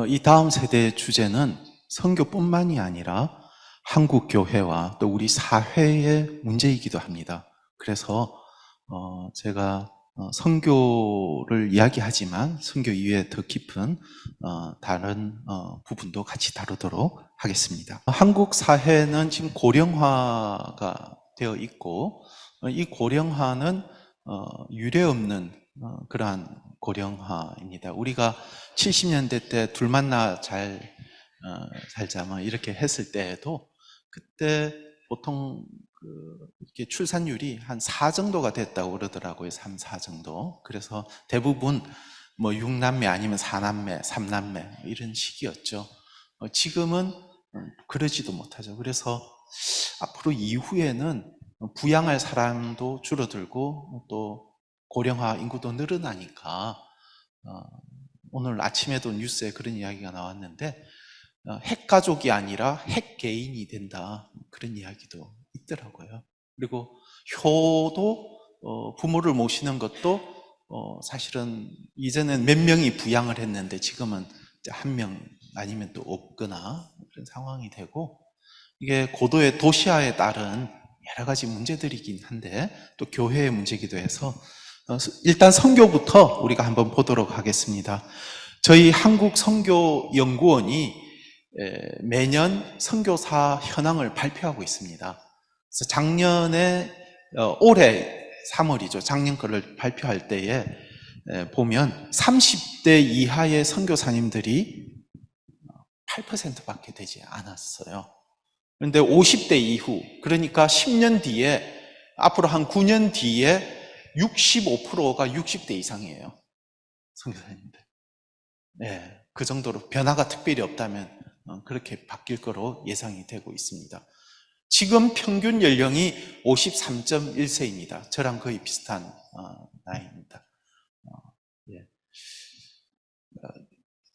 이 다음 세대의 주제는 선교뿐만이 아니라 한국 교회와 또 우리 사회의 문제이기도 합니다. 그래서 제가 선교를 이야기하지만 선교 이외에 더 깊은 다른 부분도 같이 다루도록 하겠습니다. 한국 사회는 지금 고령화가 되어 있고 이 고령화는 유례없는 그러한 고령화입니다. 우리가 70년대 때 둘 만나 잘 살자 뭐 이렇게 했을 때에도 그때 보통 이렇게 출산율이 한 4 정도가 됐다고 그러더라고요. 3, 4 정도. 그래서 대부분 뭐 6남매 아니면 4남매, 3남매 이런 식이었죠. 지금은 그러지도 못하죠. 그래서 앞으로 이후에는 부양할 사람도 줄어들고 또 고령화 인구도 늘어나니까 오늘 아침에도 뉴스에 그런 이야기가 나왔는데 핵가족이 아니라 핵개인이 된다 그런 이야기도 있더라고요. 그리고 효도 부모를 모시는 것도 사실은 이전엔 몇 명이 부양을 했는데 지금은 한 명 아니면 또 없거나 그런 상황이 되고 이게 고도의 도시화에 따른 여러 가지 문제들이긴 한데 또 교회의 문제이기도 해서 일단 선교부터 우리가 한번 보도록 하겠습니다. 저희 한국선교연구원이 매년 선교사 현황을 발표하고 있습니다. 그래서 작년에 올해 3월이죠. 작년 거를 발표할 때에 보면 30대 이하의 선교사님들이 8%밖에 되지 않았어요. 그런데 50대 이후, 그러니까 10년 뒤에, 앞으로 한 9년 뒤에 65%가 60대 이상이에요. 선교사님들. 네, 그 정도로 변화가 특별히 없다면 그렇게 바뀔 거로 예상이 되고 있습니다. 지금 평균 연령이 53.1세입니다. 저랑 거의 비슷한 나이입니다.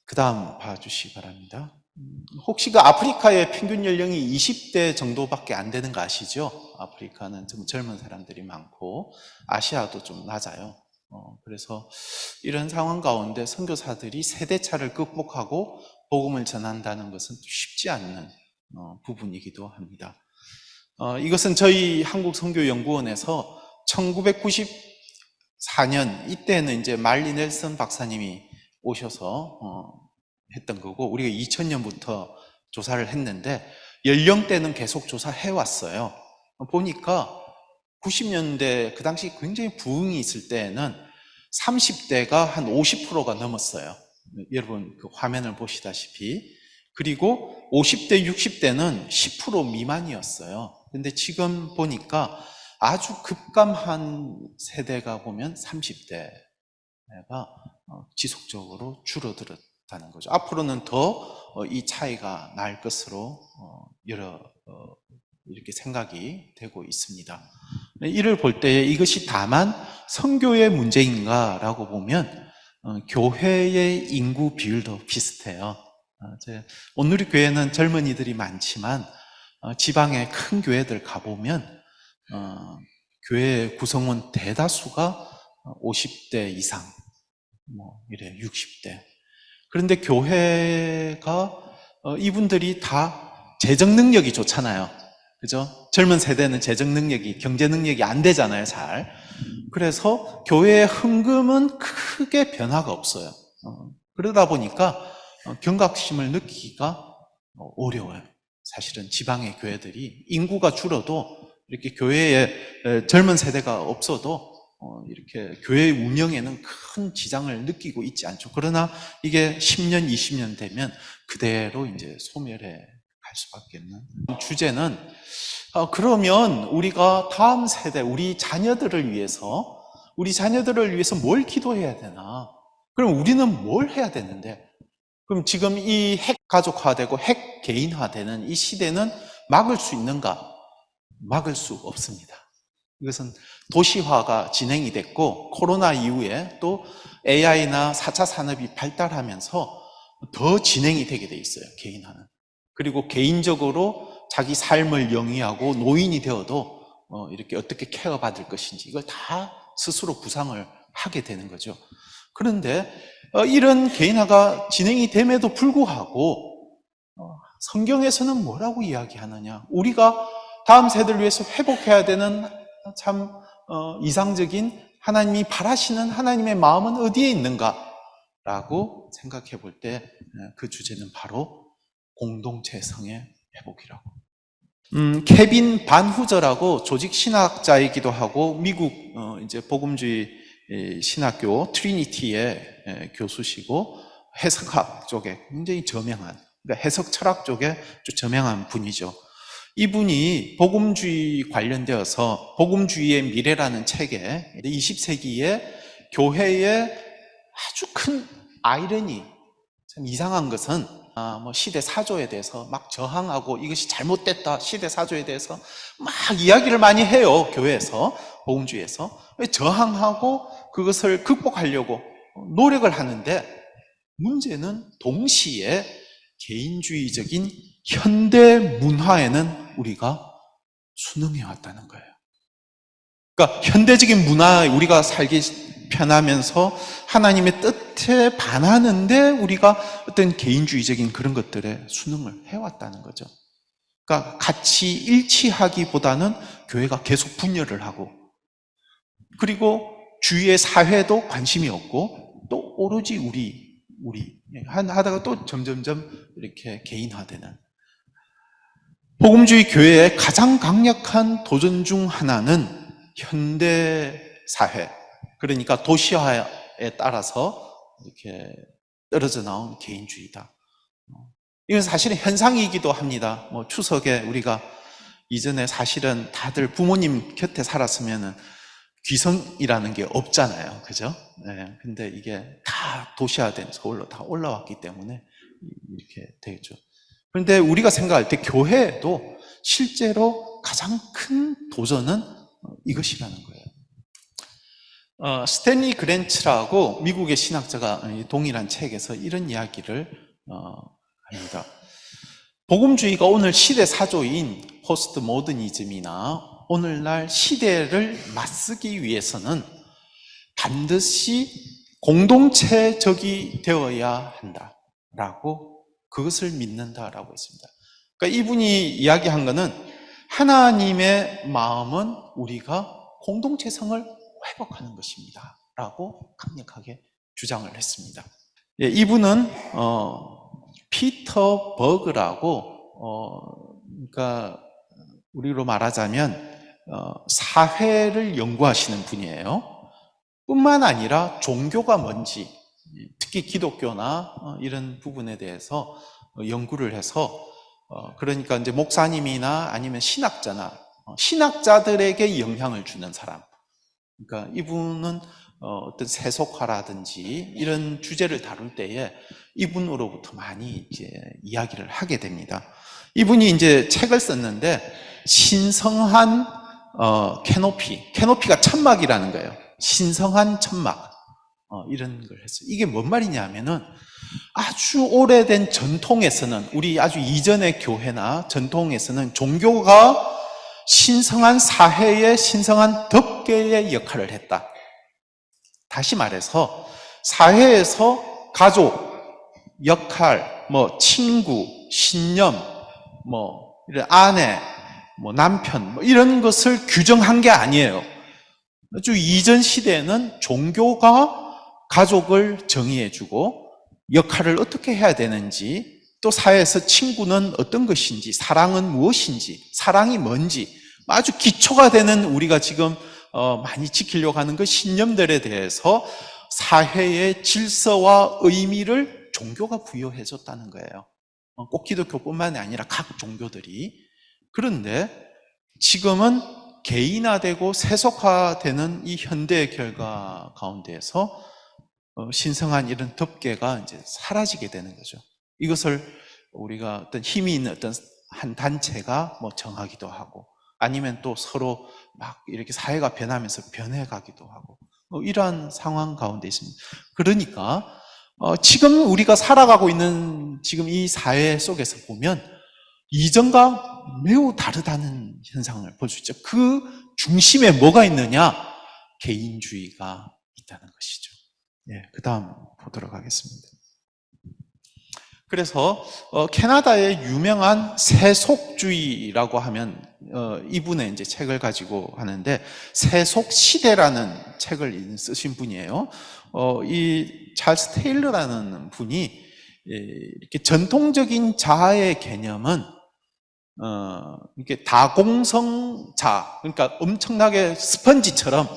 그 다음 봐주시기 바랍니다. 혹시 그 아프리카의 평균 연령이 20대 정도밖에 안 되는 거 아시죠? 아프리카는 좀 젊은 사람들이 많고 아시아도 좀 낮아요. 그래서 이런 상황 가운데 선교사들이 세대차를 극복하고 복음을 전한다는 것은 쉽지 않는 부분이기도 합니다. 이것은 저희 한국선교연구원에서 1994년 이때는 이제 말리 넬슨 박사님이 오셔서 했던 거고 우리가 2000년부터 조사를 했는데 연령대는 계속 조사해 왔어요. 보니까 90년대 그 당시 굉장히 부흥이 있을 때에는 30대가 한 50%가 넘었어요. 여러분 그 화면을 보시다시피. 그리고 50대, 60대는 10% 미만이었어요. 근데 지금 보니까 아주 급감한 세대가 보면 30대가 지속적으로 줄어들었다는 거죠. 앞으로는 더 이 차이가 날 것으로 이렇게 생각이 되고 있습니다. 이를 볼 때 이것이 다만 선교의 문제인가라고 보면 교회의 인구 비율도 비슷해요. 온누리 교회는 젊은이들이 많지만 지방의 큰 교회들 가보면 교회 구성원 대다수가 50대 이상, 이래 60대. 그런데 교회가 이분들이 다 재정 능력이 좋잖아요. 그죠? 젊은 세대는 재정 능력이, 경제 능력이 안 되잖아요, 잘. 그래서 교회의 헌금은 크게 변화가 없어요. 그러다 보니까 경각심을 느끼기가 어려워요. 사실은 지방의 교회들이 인구가 줄어도 이렇게 교회에 젊은 세대가 없어도 이렇게 교회 운영에는 큰 지장을 느끼고 있지 않죠. 그러나 이게 10년, 20년 되면 그대로 이제 소멸해 갈 수밖에 없는 주제는 그러면 우리가 다음 세대, 우리 자녀들을 위해서 뭘 기도해야 되나? 그럼 우리는 뭘 해야 되는데? 그럼 지금 이 핵 가족화되고 핵 개인화되는 이 시대는 막을 수 있는가? 막을 수 없습니다. 이것은 도시화가 진행이 됐고 코로나 이후에 또 AI나 4차 산업이 발달하면서 더 진행이 되게 돼 있어요. 개인화는. 그리고 개인적으로 자기 삶을 영위하고 노인이 되어도 이렇게 어떻게 케어받을 것인지 이걸 다 스스로 구상을 하게 되는 거죠. 그런데 이런 개인화가 진행이 됨에도 불구하고 성경에서는 뭐라고 이야기하느냐? 우리가 다음 세대를 위해서 회복해야 되는 참 이상적인 하나님이 바라시는 하나님의 마음은 어디에 있는가라고 생각해 볼 때 그 주제는 바로 공동체성의 회복이라고. 케빈 반후저라고 조직 신학자이기도 하고 미국 이제 복음주의 신학교 트리니티의 교수시고 해석학 쪽에 굉장히 저명한, 그러니까 해석 철학 쪽에 아주 저명한 분이죠. 이분이 복음주의 관련되어서 복음주의의 미래라는 책에 20세기에 교회의 아주 큰 아이러니, 참 이상한 것은 시대 사조에 대해서 막 저항하고 이것이 잘못됐다, 시대 사조에 대해서 막 이야기를 많이 해요. 교회에서, 복음주의에서 저항하고 그것을 극복하려고 노력을 하는데, 문제는 동시에 개인주의적인 현대 문화에는 우리가 순응해 왔다는 거예요. 그러니까 현대적인 문화에 우리가 살기 편하면서 하나님의 뜻에 반하는데 우리가 어떤 개인주의적인 그런 것들에 순응을 해왔다는 거죠. 그러니까 같이 일치하기보다는 교회가 계속 분열을 하고, 그리고 주위의 사회도 관심이 없고, 또 오로지 우리 하다가 또 점점점 이렇게 개인화되는. 복음주의 교회의 가장 강력한 도전 중 하나는 현대 사회, 그러니까 도시화에 따라서 이렇게 떨어져 나온 개인주의다. 이건 사실은 현상이기도 합니다. 추석에 우리가 이전에 사실은 다들 부모님 곁에 살았으면은 귀성이라는 게 없잖아요. 그죠? 네, 근데 이게 다 도시화된 서울로 다 올라왔기 때문에 이렇게 되겠죠. 그런데 우리가 생각할 때 교회에도 실제로 가장 큰 도전은 이것이라는 거예요. 스탠리 그랜츠라고 미국의 신학자가 동일한 책에서 이런 이야기를 합니다. 복음주의가 오늘 시대 사조인 포스트 모더니즘이나 오늘날 시대를 맞서기 위해서는 반드시 공동체적이 되어야 한다라고, 그것을 믿는다라고 했습니다. 그러니까 이분이 이야기한 것은 하나님의 마음은 우리가 공동체성을 회복하는 것입니다 라고 강력하게 주장을 했습니다. 예, 이분은 피터 버그라고 그러니까 우리로 말하자면 사회를 연구하시는 분이에요. 뿐만 아니라 종교가 뭔지, 특히 기독교나 이런 부분에 대해서 연구를 해서 그러니까 이제 목사님이나 아니면 신학자나 신학자들에게 영향을 주는 사람. 그러니까 이분은 어떤 세속화라든지 이런 주제를 다룰 때에 이분으로부터 많이 이제 이야기를 하게 됩니다. 이분이 이제 책을 썼는데 신성한 캐노피가 천막이라는 거예요. 신성한 천막, 이런 걸 했어요. 이게 뭔 말이냐 하면은 아주 오래된 전통에서는, 우리 아주 이전의 교회나 전통에서는 종교가 신성한 사회의 신성한 덮개의 역할을 했다. 다시 말해서 사회에서 가족, 역할, 친구, 신념, 이런 아내, 남편, 이런 것을 규정한 게 아니에요. 아주 이전 시대에는 종교가 가족을 정의해주고 역할을 어떻게 해야 되는지, 또 사회에서 친구는 어떤 것인지, 사랑은 무엇인지, 사랑이 뭔지, 아주 기초가 되는 우리가 지금 많이 지키려고 하는 그 신념들에 대해서 사회의 질서와 의미를 종교가 부여해줬다는 거예요. 꼭 기독교뿐만이 아니라 각 종교들이. 그런데 지금은 개인화되고 세속화되는 이 현대의 결과 가운데에서 신성한 이런 덮개가 이제 사라지게 되는 거죠. 이것을 우리가 어떤 힘이 있는 어떤 한 단체가 정하기도 하고, 아니면 또 서로 막 이렇게 사회가 변하면서 변해가기도 하고, 이러한 상황 가운데 있습니다. 그러니까 지금 우리가 살아가고 있는 지금 이 사회 속에서 보면 이전과 매우 다르다는 현상을 볼 수 있죠. 그 중심에 뭐가 있느냐? 개인주의가 있다는 것이죠. 그 다음 보도록 하겠습니다. 그래서 캐나다의 유명한 세속주의라고 하면 이분의 이제 책을 가지고 하는데, 세속시대라는 책을 쓰신 분이에요. 이 찰스 테일러라는 분이 이렇게 전통적인 자아의 개념은 이렇게 다공성자, 그러니까 엄청나게 스펀지처럼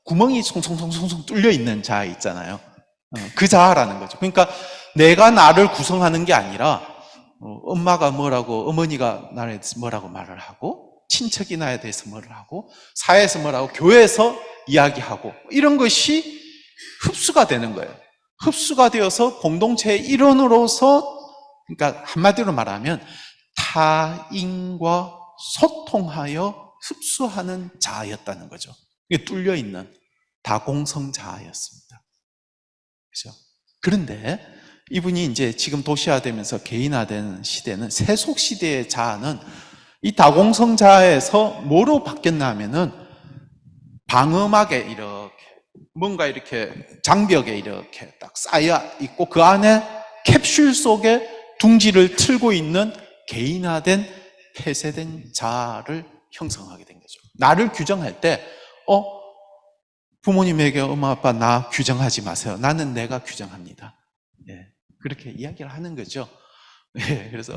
구멍이 송송송송 뚫려 있는 자아 있잖아요. 그 자아라는 거죠. 그러니까 내가 나를 구성하는 게 아니라 엄마가 뭐라고, 어머니가 나에 대해서 뭐라고 말을 하고, 친척이 나에 대해서 뭐를 하고, 사회에서 뭐라고, 교회에서 이야기하고, 이런 것이 흡수가 되는 거예요. 흡수가 되어서 공동체의 일원으로서, 그러니까 한마디로 말하면 타인과 소통하여 흡수하는 자아였다는 거죠. 이게 뚫려 있는 다공성 자아였습니다. 그렇죠? 그런데 이분이 이제 지금 도시화되면서 개인화되는 시대는, 세속 시대의 자아는 이 다공성 자아에서 뭐로 바뀌었나 하면은 방음막에 이렇게 뭔가 이렇게 장벽에 이렇게 딱 쌓여 있고, 그 안에 캡슐 속에 둥지를 틀고 있는 개인화된 폐쇄된 자아를 형성하게 된 거죠. 나를 규정할 때 부모님에게 엄마 아빠 나 규정하지 마세요. 나는 내가 규정합니다. 그렇게 이야기를 하는 거죠. 그래서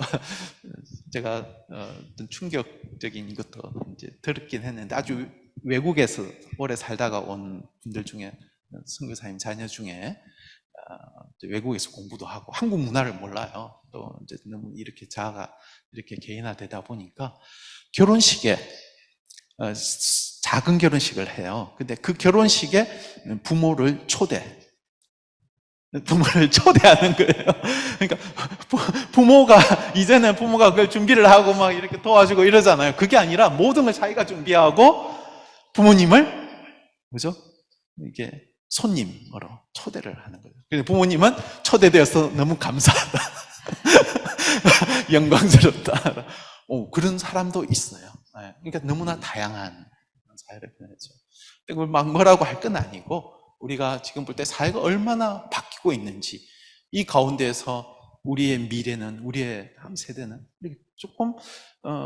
제가 어떤 충격적인 것도 이제 들었긴 했는데, 아주 외국에서 오래 살다가 온 분들 중에, 선교사님 자녀 중에 외국에서 공부도 하고 한국 문화를 몰라요. 또 이제 너무 이렇게 자아가 이렇게 개인화되다 보니까 결혼식에 작은 결혼식을 해요. 근데 그 결혼식에 부모를 초대하는 거예요. 그러니까 이제는 부모가 그걸 준비를 하고 막 이렇게 도와주고 이러잖아요. 그게 아니라 모든 걸 자기가 준비하고 부모님을, 그죠? 이게 손님으로 초대를 하는 거예요. 그래서 부모님은 초대되어서 너무 감사하다. 영광스럽다. 그런 사람도 있어요. 그러니까 너무나 다양한 사회를 표현했죠. 그걸 막 뭐라고 할 건 아니고, 우리가 지금 볼 때 사회가 얼마나 바뀌고 있는지, 이 가운데에서 우리의 미래는, 우리의 다음 세대는 조금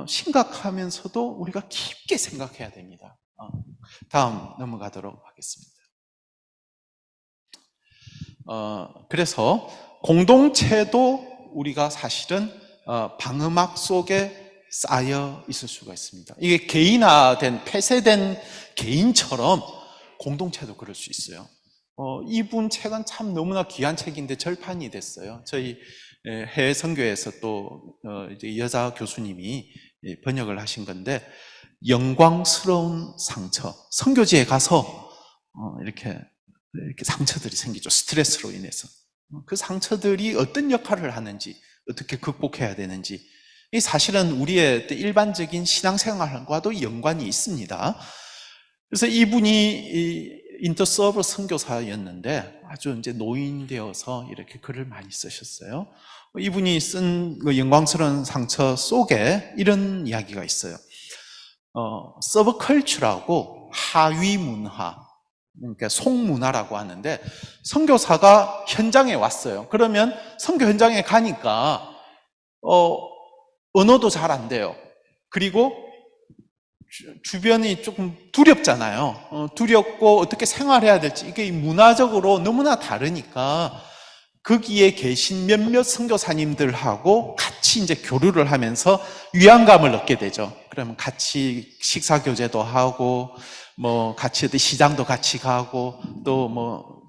심각하면서도 우리가 깊게 생각해야 됩니다. 다음 넘어가도록 하겠습니다. 그래서 공동체도 우리가 사실은 방음막 속에 쌓여 있을 수가 있습니다. 이게 개인화된, 폐쇄된 개인처럼 공동체도 그럴 수 있어요. 이분 책은 참 너무나 귀한 책인데 절판이 됐어요. 저희 해외 선교에서 또 이제 여자 교수님이 번역을 하신 건데, 영광스러운 상처. 선교지에 가서 이렇게 상처들이 생기죠. 스트레스로 인해서. 그 상처들이 어떤 역할을 하는지, 어떻게 극복해야 되는지, 이 사실은 우리의 일반적인 신앙생활과도 연관이 있습니다. 그래서 이분이 인터서버 선교사였는데 아주 이제 노인되어서 이렇게 글을 많이 쓰셨어요. 이분이 쓴 그 영광스러운 상처 속에 이런 이야기가 있어요. 서브컬처라고 하위 문화, 그러니까 속문화라고 하는데, 선교사가 현장에 왔어요. 그러면 선교 현장에 가니까 언어도 잘 안 돼요. 그리고 주변이 조금 두렵잖아요. 두렵고 어떻게 생활해야 될지, 이게 문화적으로 너무나 다르니까 거기에 계신 몇몇 선교사님들하고 같이 이제 교류를 하면서 위안감을 얻게 되죠. 그러면 같이 식사 교제도 하고, 뭐 같이 시장도 같이 가고, 또 뭐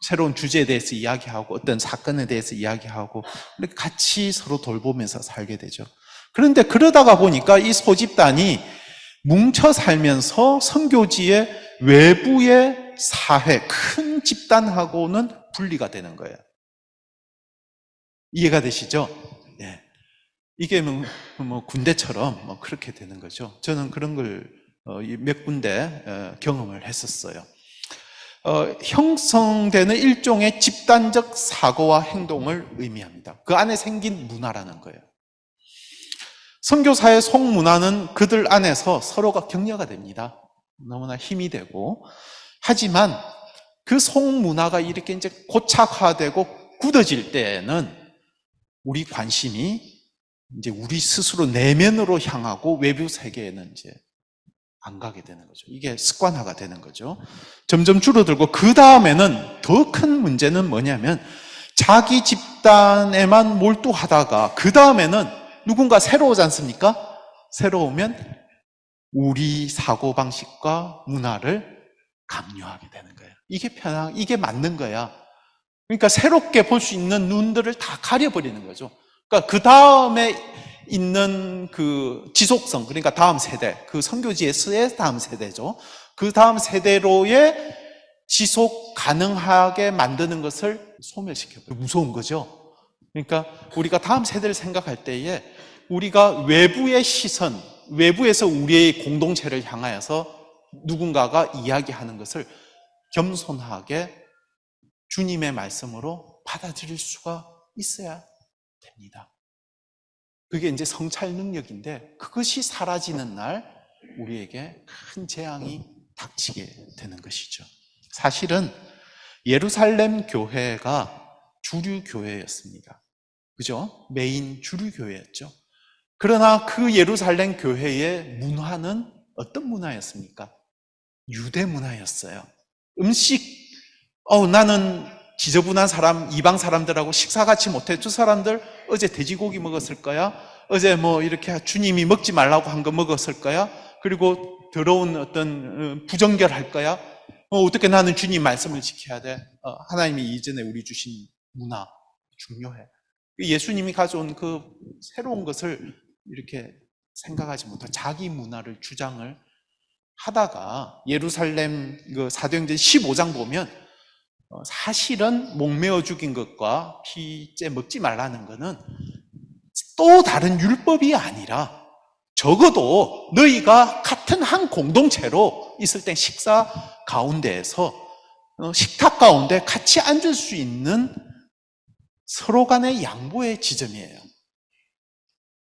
새로운 주제에 대해서 이야기하고, 어떤 사건에 대해서 이야기하고, 이렇게 같이 서로 돌보면서 살게 되죠. 그런데 그러다가 보니까 이 소집단이 뭉쳐 살면서 선교지의 외부의 사회, 큰 집단하고는 분리가 되는 거예요. 이해가 되시죠? 예. 이게 뭐 군대처럼 뭐 그렇게 되는 거죠. 저는 그런 걸 몇 군데 경험을 했었어요. 형성되는 일종의 집단적 사고와 행동을 의미합니다. 그 안에 생긴 문화라는 거예요. 선교사의 속문화는 그들 안에서 서로가 격려가 됩니다. 너무나 힘이 되고, 하지만 그 속문화가 이렇게 이제 고착화되고 굳어질 때에는 우리 관심이 이제 우리 스스로 내면으로 향하고 외부 세계에는 이제 안 가게 되는 거죠. 이게 습관화가 되는 거죠. 점점 줄어들고 그 다음에는 더 큰 문제는 뭐냐면 자기 집단에만 몰두하다가 그 다음에는 누군가 새로 오지 않습니까? 새로 오면 우리 사고방식과 문화를 강요하게 되는 거예요. 이게 이게 맞는 거야. 그러니까 새롭게 볼 수 있는 눈들을 다 가려버리는 거죠. 그러니까 그 다음에 있는 그 지속성, 그러니까 다음 세대, 그 선교지에서의 다음 세대죠. 그 다음 세대로의 지속 가능하게 만드는 것을 소멸시켜버려요. 무서운 거죠. 그러니까 우리가 다음 세대를 생각할 때에 우리가 외부의 시선, 외부에서 우리의 공동체를 향하여서 누군가가 이야기하는 것을 겸손하게 주님의 말씀으로 받아들일 수가 있어야 됩니다. 그게 이제 성찰 능력인데 그것이 사라지는 날 우리에게 큰 재앙이 닥치게 되는 것이죠. 사실은 예루살렘 교회가 주류 교회였습니다. 그죠? 메인 주류 교회였죠. 그러나 그 예루살렘 교회의 문화는 어떤 문화였습니까? 유대 문화였어요. 음식, 나는 지저분한 사람, 이방 사람들하고 식사 같이 못해. 저 사람들 어제 돼지고기 먹었을 거야. 어제 뭐 이렇게 주님이 먹지 말라고 한 거 먹었을 거야. 그리고 더러운 어떤 부정결할 거야. 어떻게 나는 주님 말씀을 지켜야 돼. 하나님이 이전에 우리 주신 문화 중요해. 예수님이 가져온 그 새로운 것을 이렇게 생각하지 못하고 자기 문화를 주장을 하다가 예루살렘 그 사도행전 15장 보면 사실은 목매어 죽인 것과 피째 먹지 말라는 것은 또 다른 율법이 아니라 적어도 너희가 같은 한 공동체로 있을 때 식사 가운데에서 식탁 가운데 같이 앉을 수 있는 서로 간의 양보의 지점이에요.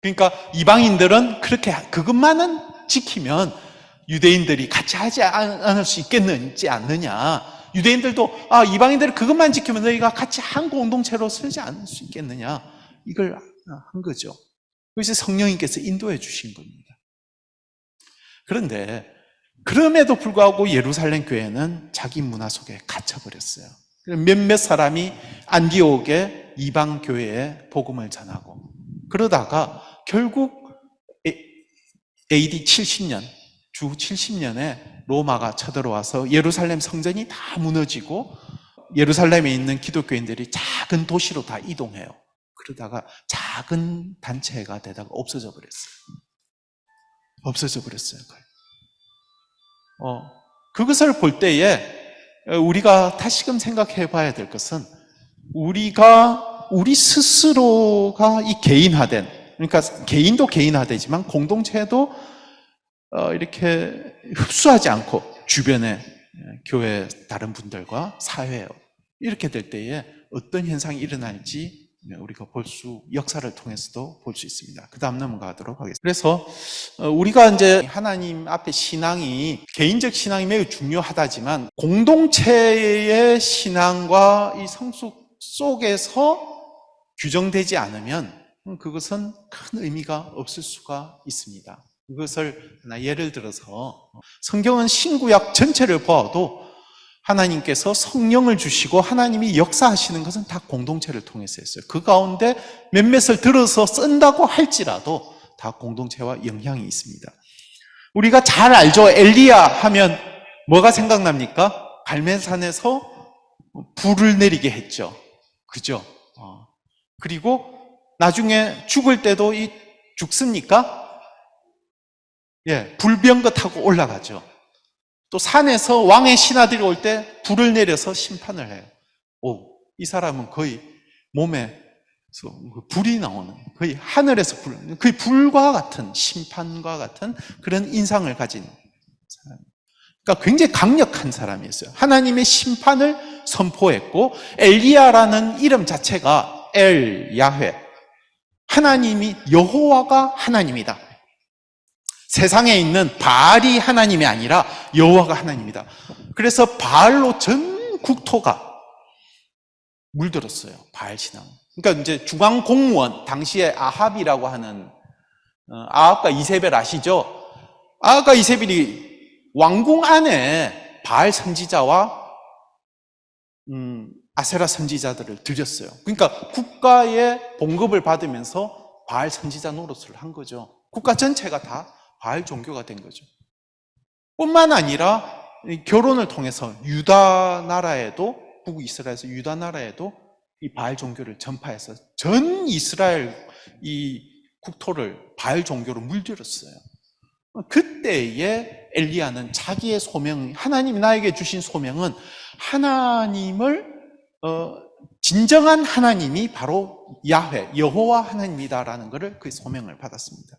그러니까 이방인들은 그렇게 그것만은 지키면 유대인들이 같이 하지 않을 수 있겠는지 않느냐. 유대인들도 이방인들이 그것만 지키면 너희가 같이 한 공동체로 서지 않을 수 있겠느냐. 이걸 한 거죠. 그래서 성령님께서 인도해 주신 겁니다. 그런데 그럼에도 불구하고 예루살렘 교회는 자기 문화 속에 갇혀버렸어요. 몇몇 사람이 안디옥의 이방 교회에 복음을 전하고 그러다가 결국 AD 70년, 주 70년에 로마가 쳐들어와서 예루살렘 성전이 다 무너지고 예루살렘에 있는 기독교인들이 작은 도시로 다 이동해요. 그러다가 작은 단체가 되다가 없어져 버렸어요. 없어져 버렸어요. 그것을 볼 때에 우리가 다시금 생각해 봐야 될 것은 우리 스스로가 이 개인화된, 그러니까 개인도 개인화되지만 공동체도 이렇게 흡수하지 않고 주변에 교회 다른 분들과 사회요 이렇게 될 때에 어떤 현상이 일어날지 우리가 역사를 통해서도 볼 수 있습니다. 그 다음 넘어가도록 하겠습니다. 그래서 우리가 이제 하나님 앞에 신앙이 개인적 신앙이 매우 중요하다지만 공동체의 신앙과 이 성숙 속에서 규정되지 않으면 그것은 큰 의미가 없을 수가 있습니다. 그것을 하나 예를 들어서 성경은 신구약 전체를 보아도 하나님께서 성령을 주시고 하나님이 역사하시는 것은 다 공동체를 통해서 했어요. 그 가운데 몇몇을 들어서 쓴다고 할지라도 다 공동체와 영향이 있습니다. 우리가 잘 알죠. 엘리야 하면 뭐가 생각납니까? 갈멜산에서 불을 내리게 했죠. 그죠? 그리고 나중에 죽을 때도 죽습니까? 예, 불병거 타고 올라가죠. 또 산에서 왕의 신하들이 올 때 불을 내려서 심판을 해요. 이 사람은 거의 몸에서 불이 나오는, 거의 하늘에서 거의 불과 같은, 심판과 같은 그런 인상을 가진 사람. 그러니까 굉장히 강력한 사람이었어요. 하나님의 심판을 선포했고, 엘리야라는 이름 자체가 야훼, 하나님이, 여호와가 하나님이다. 세상에 있는 바알이 하나님이 아니라 여호와가 하나님이다. 그래서 바알로 전 국토가 물들었어요. 바알 신앙. 그러니까 이제 중앙 공무원, 당시에 아합이라고 하는, 아합과 이세벨 아시죠? 아합과 이세벨이 왕궁 안에 바알 선지자와 아세라 선지자들을 들였어요. 그러니까 국가의 봉급을 받으면서 바알 선지자 노릇을 한 거죠. 국가 전체가 다 바알 종교가 된 거죠. 뿐만 아니라 결혼을 통해서 유다 나라에도, 북이스라엘에서 유다 나라에도 이 바알 종교를 전파해서 전 이스라엘 이 국토를 바알 종교로 물들였어요. 그때에 엘리야는 자기의 소명, 하나님이 나에게 주신 소명은 하나님을 진정한 하나님이 바로 야훼, 여호와 하나님이다라는 것을 그 소명을 받았습니다.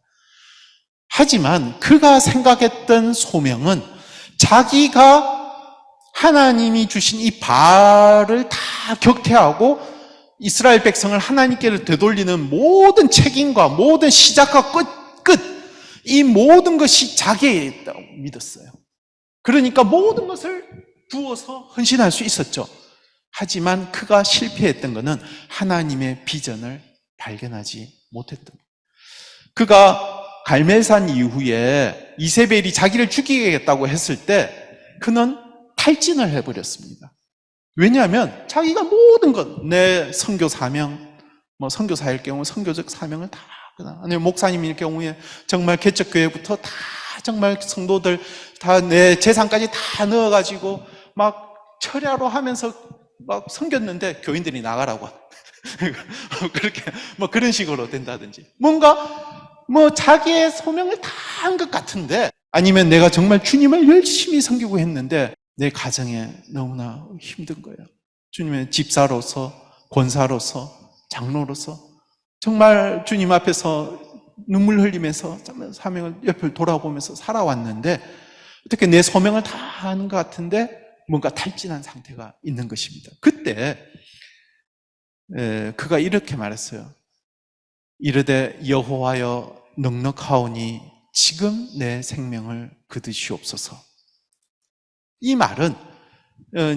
하지만 그가 생각했던 소명은 자기가 하나님이 주신 이 바알을 다 격퇴하고 이스라엘 백성을 하나님께로 되돌리는 모든 책임과 모든 시작과 끝, 이 모든 것이 자기에 있다고 믿었어요. 그러니까 모든 것을 부어서 헌신할 수 있었죠. 하지만 그가 실패했던 것은 하나님의 비전을 발견하지 못했던 거예요. 그가 갈멜산 이후에 이세벨이 자기를 죽이겠다고 했을 때 그는 탈진을 해버렸습니다. 왜냐하면 자기가 모든 것, 내 선교 사명, 선교사일 경우 선교적 사명을 다, 아니면 목사님일 경우에 정말 개척교회부터 다 정말 성도들 다 내 재산까지 다 넣어가지고 막 철야로 하면서 막 섬겼는데 교인들이 나가라고 그렇게 그런 식으로 된다든지 뭔가 자기의 소명을 다 한 것 같은데, 아니면 내가 정말 주님을 열심히 섬기고 했는데 내 가정에 너무나 힘든 거예요. 주님의 집사로서, 권사로서, 장로로서 정말 주님 앞에서 눈물 흘리면서 사명을 옆을 돌아보면서 살아왔는데 어떻게 내 소명을 다 하는 것 같은데 뭔가 탈진한 상태가 있는 것입니다. 그때 그가 이렇게 말했어요. 이르되 여호와여 넉넉하오니 지금 내 생명을 거두시옵소서. 이 말은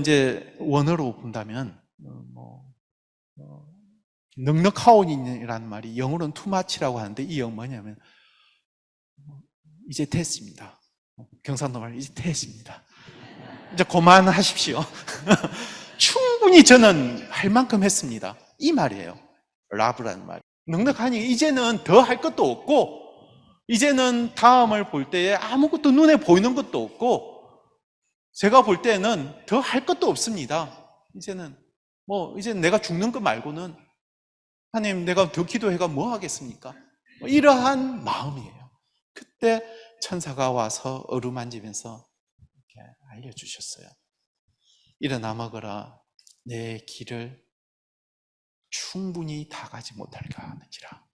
이제 원어로 본다면 넉넉하오니라는 말이 영어로는 too much라고 하는데 이 영어 뭐냐면 이제 됐습니다. 경상도 말 이제 됐습니다. 이제 그만하십시오. 충분히 저는 할 만큼 했습니다. 이 말이에요. 라브라는 말. 넉넉하니 이제는 더 할 것도 없고 이제는 다음을 볼 때에 아무것도 눈에 보이는 것도 없고 제가 볼 때는 더 할 것도 없습니다. 이제는 이제는 내가 죽는 것 말고는 하나님 내가 더 기도해가 뭐 하겠습니까? 이러한 마음이에요. 그때 천사가 와서 어루만지면서 이렇게 알려주셨어요. 일어나 먹어라. 내 길을 충분히 다 가지 못할까 하는지라.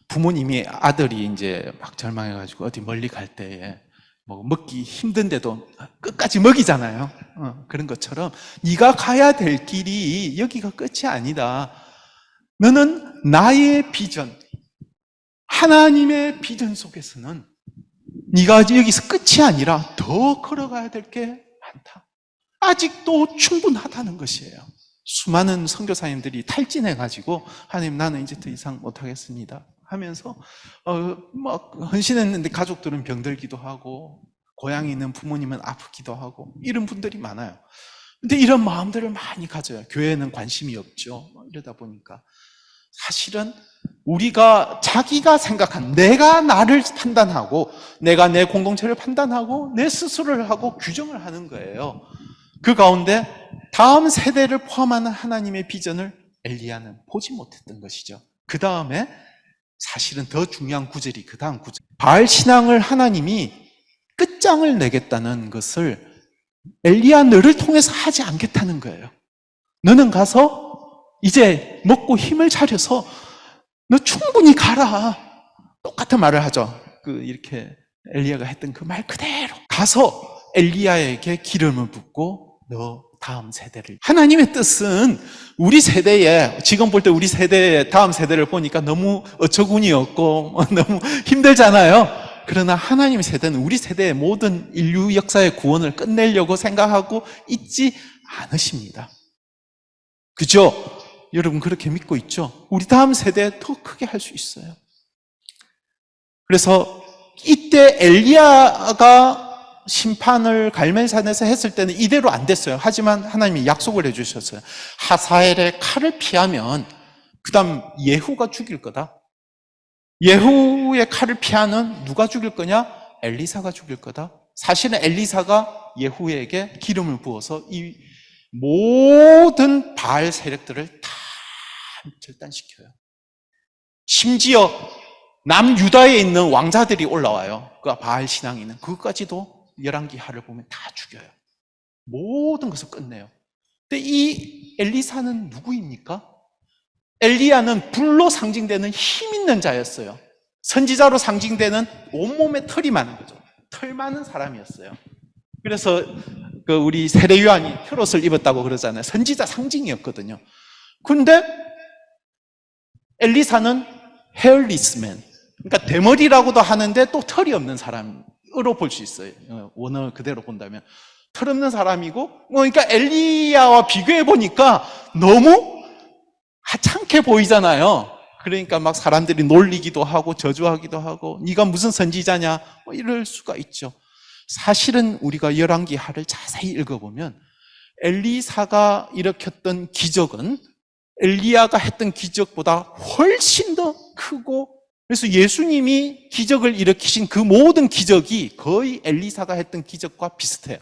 부모님이 아들이 이제 막 절망해가지고 어디 멀리 갈 때에 먹기 힘든데도 끝까지 먹이잖아요. 그런 것처럼 네가 가야 될 길이 여기가 끝이 아니다. 너는 나의 비전, 하나님의 비전 속에서는 네가 여기서 끝이 아니라 더 걸어가야 될 게 많다. 아직도 충분하다는 것이에요. 수많은 선교사님들이 탈진해가지고 하나님 나는 이제 더 이상 못하겠습니다 하면서 막 헌신했는데 가족들은 병들기도 하고 고향에 있는 부모님은 아프기도 하고 이런 분들이 많아요. 근데 이런 마음들을 많이 가져요. 교회에는 관심이 없죠. 이러다 보니까 사실은 우리가 자기가 생각한 내가 나를 판단하고 내가 내 공동체를 판단하고 내 스스로를 하고 규정을 하는 거예요. 그 가운데 다음 세대를 포함하는 하나님의 비전을 엘리야는 보지 못했던 것이죠. 그 다음에 사실은 더 중요한 구절이 그 다음 구절. 바알 신앙을 하나님이 끝장을 내겠다는 것을 엘리야 너를 통해서 하지 않겠다는 거예요. 너는 가서 이제 먹고 힘을 차려서 너 충분히 가라. 똑같은 말을 하죠. 이렇게 엘리야가 했던 그 말 그대로 가서 엘리야에게 기름을 붓고 너 다음 세대를. 하나님의 뜻은 우리 세대에, 지금 볼 때 우리 세대의 다음 세대를 보니까 너무 어처구니없고 너무 힘들잖아요. 그러나 하나님 세대는 우리 세대의 모든 인류 역사의 구원을 끝내려고 생각하고 있지 않으십니다. 그죠? 여러분 그렇게 믿고 있죠? 우리 다음 세대에 더 크게 할 수 있어요. 그래서 이때 엘리야가 심판을 갈멜산에서 했을 때는 이대로 안 됐어요. 하지만 하나님이 약속을 해주셨어요. 하사엘의 칼을 피하면 그 다음 예후가 죽일 거다. 예후의 칼을 피하는 누가 죽일 거냐? 엘리사가 죽일 거다. 사실은 엘리사가 예후에게 기름을 부어서 이 모든 바알 세력들을 다 절단시켜요. 심지어 남유다에 있는 왕자들이 올라와요. 그 바알 신앙이 있는 그것까지도 열왕기하를 보면 다 죽여요. 모든 것을 끝내요. 근데 이 엘리사는 누구입니까? 엘리야는 불로 상징되는 힘 있는 자였어요. 선지자로 상징되는 온몸에 털이 많은 거죠. 털 많은 사람이었어요. 그래서 그 우리 세례 요한이 혈옷을 입었다고 그러잖아요. 선지자 상징이었거든요. 근데 엘리사는 헤어리스맨, 그러니까 대머리라고도 하는데 또 털이 없는 사람으로 볼 수 있어요. 원어 그대로 본다면 털 없는 사람이고, 그러니까 엘리야와 비교해 보니까 너무 하찮게 보이잖아요. 그러니까 막 사람들이 놀리기도 하고 저주하기도 하고 네가 무슨 선지자냐 뭐 이럴 수가 있죠. 사실은 우리가 열왕기하를 자세히 읽어보면 엘리사가 일으켰던 기적은 엘리야가 했던 기적보다 훨씬 더 크고, 그래서 예수님이 기적을 일으키신 그 모든 기적이 거의 엘리사가 했던 기적과 비슷해요.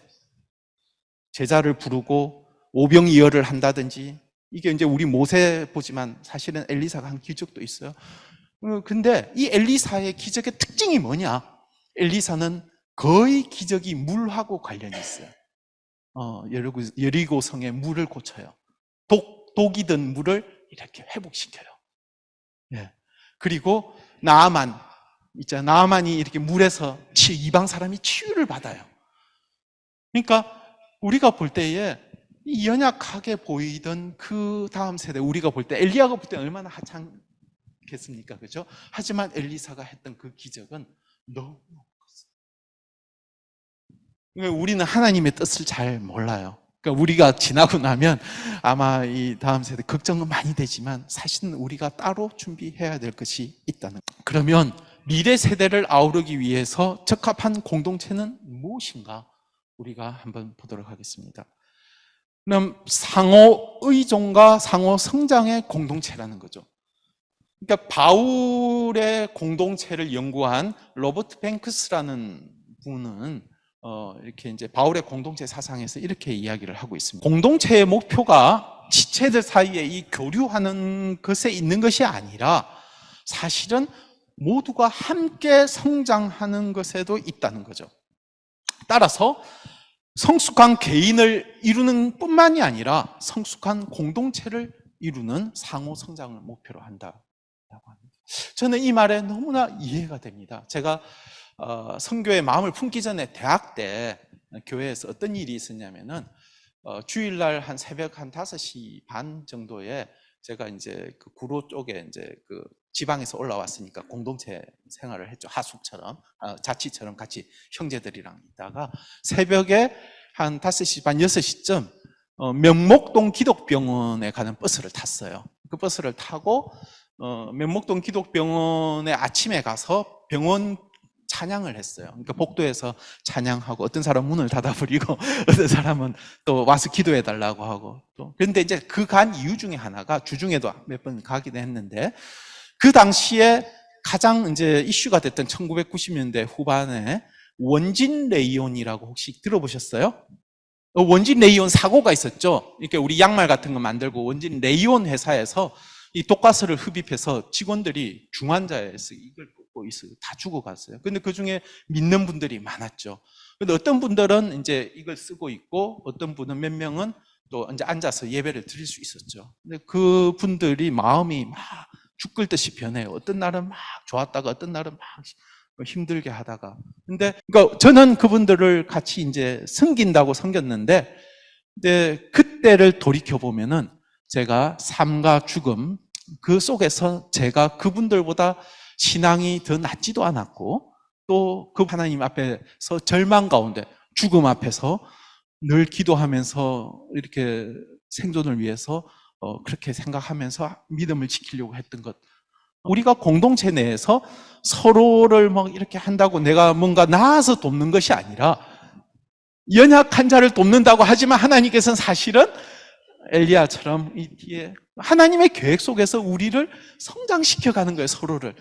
제자를 부르고 오병이어를 한다든지, 이게 이제 우리 모세 보지만 사실은 엘리사가 한 기적도 있어요. 근데 이 엘리사의 기적의 특징이 뭐냐? 엘리사는 거의 기적이 물하고 관련이 있어요. 여리고 성에 물을 고쳐요. 독이 든 물을 이렇게 회복시켜요. 예. 그리고 나아만이 이렇게 물에서 이방 사람이 치유를 받아요. 그러니까 우리가 볼 때에 이 연약하게 보이던 그 다음 세대, 우리가 볼 때 엘리야가 볼 때 얼마나 하찮겠습니까? 그죠? 하지만 엘리사가 했던 그 기적은 너무 컸어요. 우리는 하나님의 뜻을 잘 몰라요. 그러니까 우리가 지나고 나면 아마 이 다음 세대 걱정은 많이 되지만 사실은 우리가 따로 준비해야 될 것이 있다는 거예요. 그러면 미래 세대를 아우르기 위해서 적합한 공동체는 무엇인가? 우리가 한번 보도록 하겠습니다. 그럼 상호 의존과 상호 성장의 공동체라는 거죠. 그러니까 바울의 공동체를 연구한 로버트 뱅크스라는 분은 이렇게 이제 바울의 공동체 사상에서 이렇게 이야기를 하고 있습니다. 공동체의 목표가 지체들 사이에 이 교류하는 것에 있는 것이 아니라 사실은 모두가 함께 성장하는 것에도 있다는 거죠. 따라서 성숙한 개인을 이루는 뿐만이 아니라 성숙한 공동체를 이루는 상호 성장을 목표로 한다고 합니다. 저는 이 말에 너무나 이해가 됩니다. 제가 선교의 마음을 품기 전에 대학 때 교회에서 어떤 일이 있었냐면은 주일날 한 새벽 한 5시 반 정도에 제가 이제 그 구로 쪽에 이제 그 지방에서 올라왔으니까 공동체 생활을 했죠. 하숙처럼, 자취처럼 같이 형제들이랑 있다가 새벽에 한 5시 반, 6시쯤 면목동 기독병원에 가는 버스를 탔어요. 그 버스를 타고 면목동 기독병원에 아침에 가서 병원 찬양을 했어요. 그러니까 복도에서 찬양하고 어떤 사람은 문을 닫아버리고 어떤 사람은 또 와서 기도해달라고 하고 또. 그런데 이제 그 간 이유 중에 하나가 주중에도 몇 번 가기도 했는데 그 당시에 가장 이제 이슈가 됐던 1990년대 후반에 원진 레이온이라고 혹시 들어보셨어요? 원진 레이온 사고가 있었죠. 이렇게 우리 양말 같은 거 만들고 원진 레이온 회사에서 이 독가스를 흡입해서 직원들이 중환자에서 이걸 꽂고 있어요. 다 죽어갔어요. 근데 그 중에 믿는 분들이 많았죠. 근데 어떤 분들은 이제 이걸 쓰고 있고 어떤 분은 몇 명은 또 이제 앉아서 예배를 드릴 수 있었죠. 근데 그 분들이 마음이 막 죽을 듯이 변해요. 어떤 날은 막 좋았다가 어떤 날은 막 힘들게 하다가. 근데 그러니까 저는 그분들을 같이 이제 섬긴다고 섬겼는데, 근데 그때를 돌이켜 보면은 제가 삶과 죽음 그 속에서 제가 그분들보다 신앙이 더 낫지도 않았고 또 그 하나님 앞에서 절망 가운데 죽음 앞에서 늘 기도하면서 이렇게 생존을 위해서 그렇게 생각하면서 믿음을 지키려고 했던 것. 우리가 공동체 내에서 서로를 막 이렇게 한다고 내가 뭔가 나아서 돕는 것이 아니라 연약한 자를 돕는다고 하지만 하나님께서는 사실은 엘리야처럼 이 뒤에 하나님의 계획 속에서 우리를 성장시켜가는 거예요, 서로를.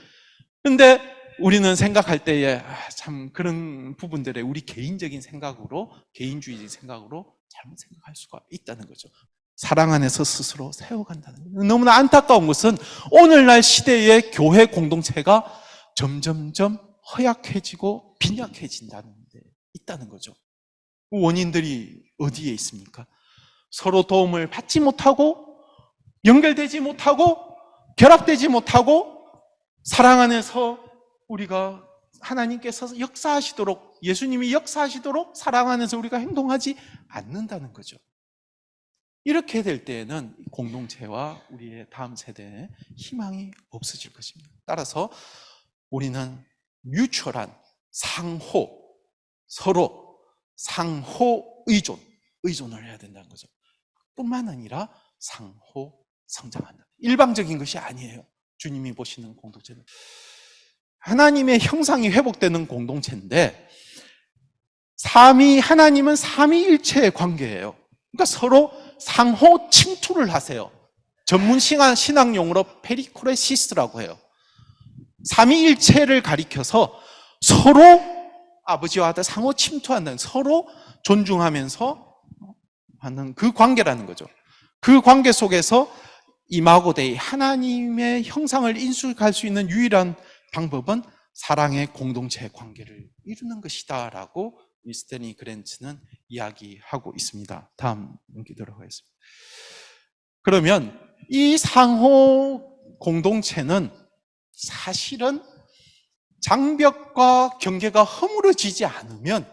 근데 우리는 생각할 때에 참 그런 부분들에 우리 개인적인 생각으로, 개인주의적인 생각으로 잘못 생각할 수가 있다는 거죠. 사랑 안에서 스스로 세워간다는 거예요. 너무나 안타까운 것은 오늘날 시대의 교회 공동체가 점점점 허약해지고 빈약해진다는 데 있다는 거죠. 원인들이 어디에 있습니까? 서로 도움을 받지 못하고 연결되지 못하고 결합되지 못하고 사랑 안에서 우리가 하나님께서 역사하시도록, 예수님이 역사하시도록 사랑 안에서 우리가 행동하지 않는다는 거죠. 이렇게 될 때에는 공동체와 우리의 다음 세대에 희망이 없어질 것입니다. 따라서 우리는 뮤추얼한 상호, 서로 상호 의존을 해야 된다는 거죠. 뿐만 아니라 상호 성장한다. 일방적인 것이 아니에요. 주님이 보시는 공동체는 하나님의 형상이 회복되는 공동체인데 하나님은 삼위일체의 관계예요. 그러니까 서로 상호 침투를 하세요. 전문 신앙용어로 페리코레시스라고 해요. 삼위일체를 가리켜서 서로 아버지와 아들 상호 침투한다는, 서로 존중하면서 하는 그 관계라는 거죠. 그 관계 속에서 이마고데이, 하나님의 형상을 인식할 수 있는 유일한 방법은 사랑의 공동체 관계를 이루는 것이다 라고 스탠리 그랜츠는 이야기하고 있습니다. 다음 넘기도록 하겠습니다. 그러면 이 상호 공동체는 사실은 장벽과 경계가 허물어지지 않으면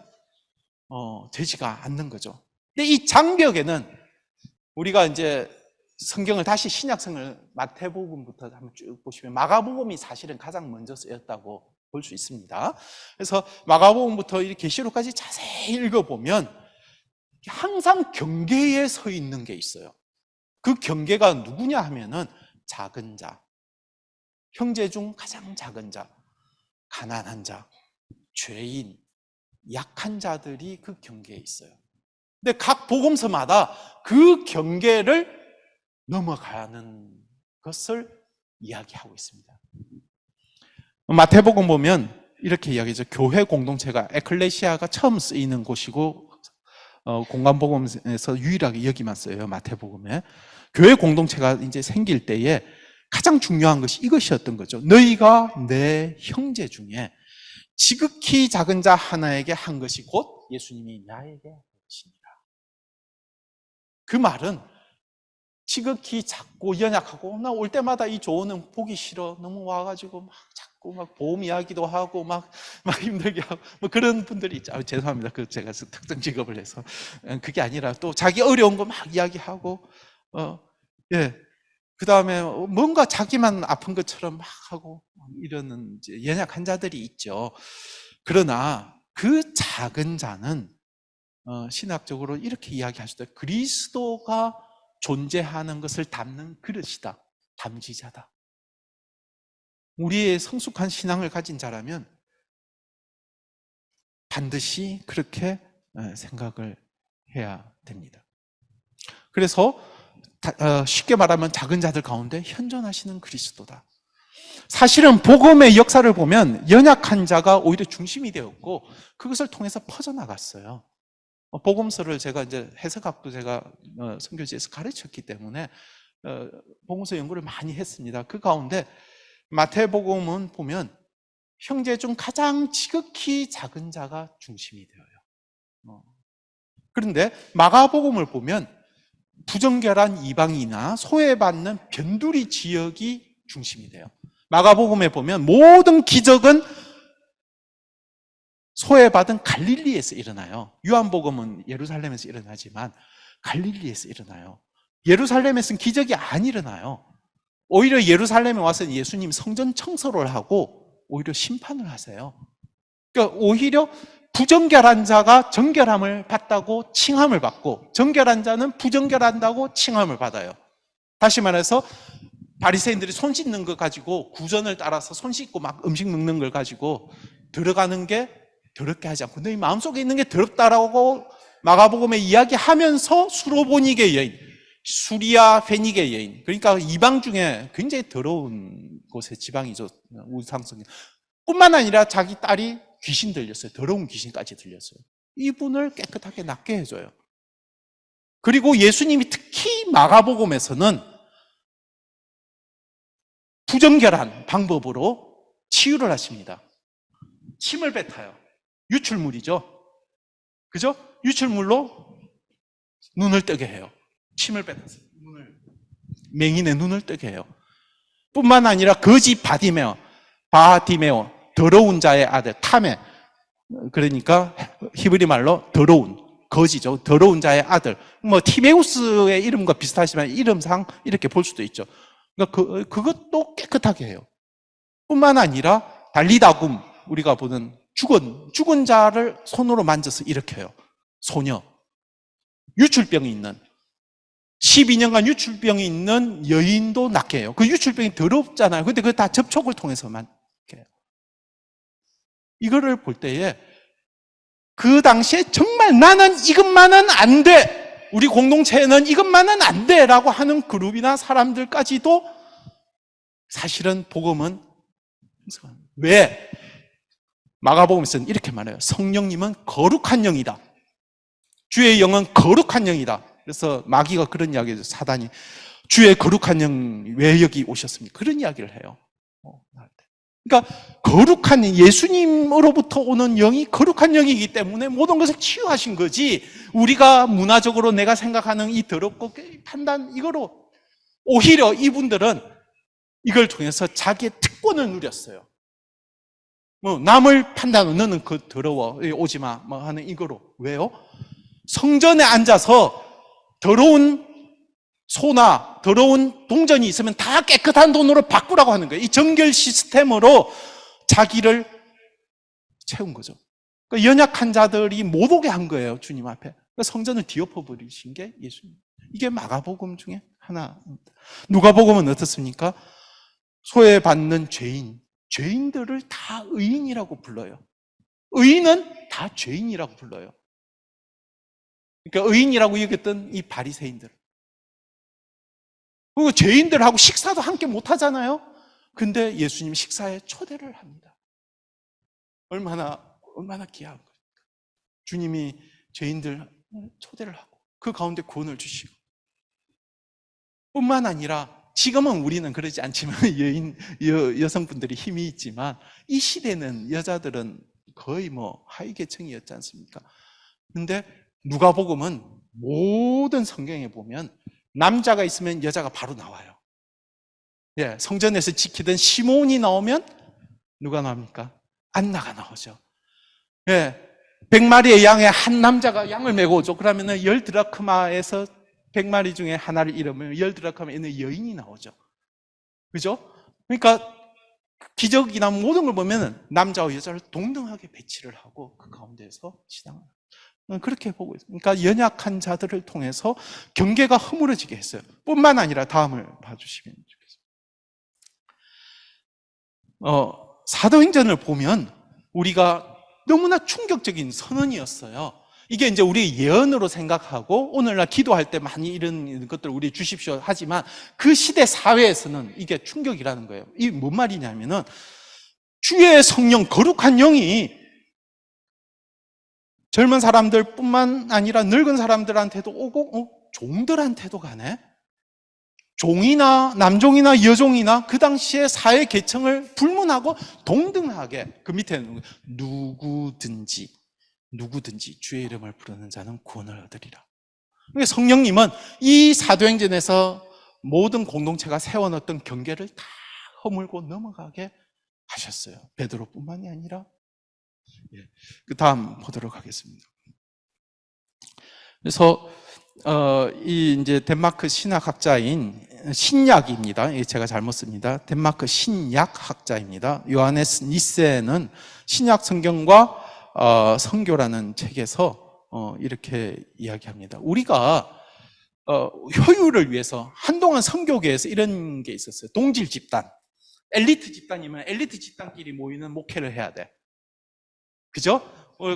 되지가 않는 거죠. 근데 이 장벽에는 우리가 이제 성경을 다시 신약성을 마태복음부터 한번 쭉 보시면 마가복음이 사실은 가장 먼저 쓰였다고 볼 수 있습니다. 그래서 마가복음부터 이 계시록까지 자세히 읽어보면 항상 경계에 서 있는 게 있어요. 그 경계가 누구냐 하면은 작은 자, 형제 중 가장 작은 자, 가난한 자, 죄인, 약한 자들이 그 경계에 있어요. 근데 각 복음서마다 그 경계를 넘어가는 것을 이야기하고 있습니다. 마태복음 보면 이렇게 이야기하죠. 교회 공동체가 에클레시아가 처음 쓰이는 곳이고 공간복음에서 유일하게 여기만 써요. 마태복음에. 교회 공동체가 이제 생길 때에 가장 중요한 것이 이것이었던 거죠. 너희가 내 형제 중에 지극히 작은 자 하나에게 한 것이 곧 예수님이 나에게 하시니라. 그 말은 지극히 작고 연약하고 나 올 때마다 이 조언은 보기 싫어. 너무 와가지고 막 자꾸 막 보험 이야기도 하고 막 힘들게 하고 뭐 그런 분들이 있죠. 죄송합니다. 그 제가 특정 직업을 해서 그게 아니라 또 자기 어려운 거 막 이야기하고 예. 그 다음에 뭔가 자기만 아픈 것처럼 막 하고 이러는 이제 연약한 자들이 있죠. 그러나 그 작은 자는 신학적으로 이렇게 이야기할 수도 있어요. 그리스도가 존재하는 것을 담는 그릇이다. 담지자다. 우리의 성숙한 신앙을 가진 자라면 반드시 그렇게 생각을 해야 됩니다. 그래서 쉽게 말하면 작은 자들 가운데 현존하시는 그리스도다. 사실은 복음의 역사를 보면 연약한 자가 오히려 중심이 되었고 그것을 통해서 퍼져나갔어요. 복음서를 제가 이제 해석학도 제가 선교지에서 가르쳤기 때문에 복음서 연구를 많이 했습니다. 그 가운데 마태복음은 보면 형제 중 가장 지극히 작은 자가 중심이 되어요. 그런데 마가복음을 보면 부정결한 이방이나 소외받는 변두리 지역이 중심이 돼요. 마가복음에 보면 모든 기적은 소외받은 갈릴리에서 일어나요. 요한복음은 예루살렘에서 일어나지만 갈릴리에서 일어나요. 예루살렘에서는 기적이 안 일어나요. 오히려 예루살렘에 와서 예수님 성전 청소를 하고 오히려 심판을 하세요. 그러니까 오히려 부정결한 자가 정결함을 받다고 칭함을 받고 정결한 자는 부정결한다고 칭함을 받아요. 다시 말해서 바리새인들이 손 씻는 거 가지고 구전을 따라서 손 씻고 막 음식 먹는 걸 가지고 들어가는 게 더럽게 하지 않고 너희 마음속에 있는 게 더럽다라고 마가복음에 이야기하면서 수로보니게 여인, 수리아 페니게 여인, 그러니까 이방 중에 굉장히 더러운 곳의 지방이죠. 우상성 뿐만 아니라 자기 딸이 귀신 들렸어요. 더러운 귀신까지 들렸어요. 이분을 깨끗하게 낫게 해줘요. 그리고 예수님이 특히 마가복음에서는 부정결한 방법으로 치유를 하십니다. 침을 뱉어요. 유출물이죠. 그죠? 유출물로 눈을 뜨게 해요. 침을 뱉어서 맹인의 눈을 뜨게 해요. 뿐만 아니라 거지 바디메오, 더러운 자의 아들 타메, 그러니까 히브리 말로 더러운 거지죠. 더러운 자의 아들. 뭐 티메우스의 이름과 비슷하지만 이름상 이렇게 볼 수도 있죠. 그러니까 그것도 깨끗하게 해요. 뿐만 아니라 달리다굼, 우리가 보는 죽은 자를 손으로 만져서 일으켜요. 소녀, 유출병이 있는 12년간 유출병이 있는 여인도 낫게 해요. 그 유출병이 더럽잖아요. 근데 그거 다 접촉을 통해서만 해요. 이거를 볼 때에 그 당시에 정말 나는 이것만은 안 돼, 우리 공동체에는 이것만은 안 돼 라고 하는 그룹이나 사람들까지도 사실은 복음은 왜? 마가복음에서는 이렇게 말해요. 성령님은 거룩한 영이다. 주의 영은 거룩한 영이다. 그래서 마귀가 그런 이야기를 해요. 사단이 주의 거룩한 영 왜 여기 오셨습니까? 그런 이야기를 해요. 그러니까 거룩한 예수님으로부터 오는 영이 거룩한 영이기 때문에 모든 것을 치유하신 거지, 우리가 문화적으로 내가 생각하는 이 더럽고 판단 이거로 오히려 이분들은 이걸 통해서 자기의 특권을 누렸어요. 뭐 남을 판단하는, 너는 그 더러워 오지 마 뭐 하는 이거로. 왜요? 성전에 앉아서 더러운 소나 더러운 동전이 있으면 다 깨끗한 돈으로 바꾸라고 하는 거예요. 이 정결 시스템으로 자기를 채운 거죠. 그러니까 연약한 자들이 못 오게 한 거예요, 주님 앞에. 그러니까 성전을 뒤엎어버리신 게 예수님. 이게 마가복음 중에 하나입니다. 누가복음은 어떻습니까? 소외받는 죄인들을 다 의인이라고 불러요. 의인은 다 죄인이라고 불러요. 그러니까 의인이라고 여겼던 이 바리새인들, 그리고 죄인들하고 식사도 함께 못 하잖아요. 근데 예수님 식사에 초대를 합니다. 얼마나 귀한 거예요. 주님이 죄인들 초대를 하고 그 가운데 구원을 주시고, 뿐만 아니라 지금은 우리는 그러지 않지만 여성분들이 힘이 있지만 이 시대는 여자들은 거의 뭐 하위 계층이었지 않습니까? 근데 누가복음은 모든 성경에 보면 남자가 있으면 여자가 바로 나와요. 예, 성전에서 지키던 시몬이 나오면 누가 나옵니까? 안나가 나오죠. 예, 100마리의 양에 한 남자가 양을 메고 오죠. 그러면은 10드라크마에서 100마리 중에 하나를 잃으면 10드라크마에 있는 여인이 나오죠. 그죠? 그러니까 기적이나 모든 걸 보면 남자와 여자를 동등하게 배치를 하고 그 가운데서 시당을 그렇게 보고 있어요. 그러니까 연약한 자들을 통해서 경계가 허물어지게 했어요. 뿐만 아니라 다음을 봐주시면 좋겠습니다. 사도행전을 보면 우리가 너무나 충격적인 선언이었어요. 이게 이제 우리 예언으로 생각하고 오늘날 기도할 때 많이 이런 것들을 우리 주십시오 하지만 그 시대 사회에서는 이게 충격이라는 거예요. 이게 뭔 말이냐면은 주의 성령 거룩한 영이 젊은 사람들 뿐만 아니라 늙은 사람들한테도 오고 종들한테도 가네. 종이나 남종이나 여종이나 그 당시에 사회 계층을 불문하고 동등하게, 그 밑에는 누구든지 주의 이름을 부르는 자는 구원을 얻으리라. 그러니까 성령님은 이 사도행전에서 모든 공동체가 세워놓던 경계를 다 허물고 넘어가게 하셨어요. 베드로뿐만이 아니라. 그 다음 보도록 하겠습니다. 그래서 이 이제 덴마크 신학학자인 신약입니다. 제가 잘못 씁니다. 덴마크 신약학자입니다. 요하네스 니세는 신약 성경과 성교라는 책에서 이렇게 이야기합니다. 우리가 효율을 위해서 한동안 선교계에서 이런 게 있었어요. 동질 집단. 엘리트 집단이면 엘리트 집단끼리 모이는 목회를 해야 돼. 그죠?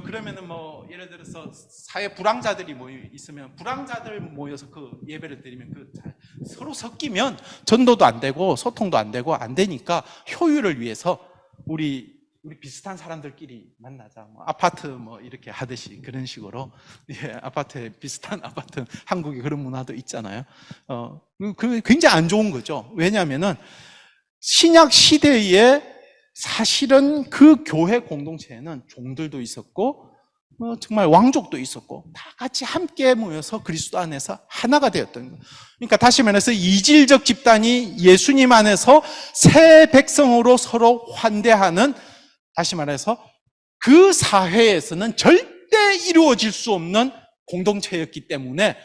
그러면은 뭐 예를 들어서 사회 불황자들이 있으면 불황자들 모여서 그 예배를 드리면 서로 섞이면 전도도 안 되고 소통도 안 되고 안 되니까 효율을 위해서 우리 비슷한 사람들끼리 만나자. 뭐 아파트 뭐 이렇게 하듯이 그런 식으로 아파트에 비슷한 아파트 한국에 그런 문화도 있잖아요. 그 굉장히 안 좋은 거죠. 왜냐하면은 신약 시대에 사실은 그 교회 공동체에는 종들도 있었고 정말 왕족도 있었고 다 같이 함께 모여서 그리스도 안에서 하나가 되었던 거예요. 그러니까 다시 말해서 이질적 집단이 예수님 안에서 새 백성으로 서로 환대하는, 다시 말해서 그 사회에서는 절대 이루어질 수 없는 공동체였기 때문에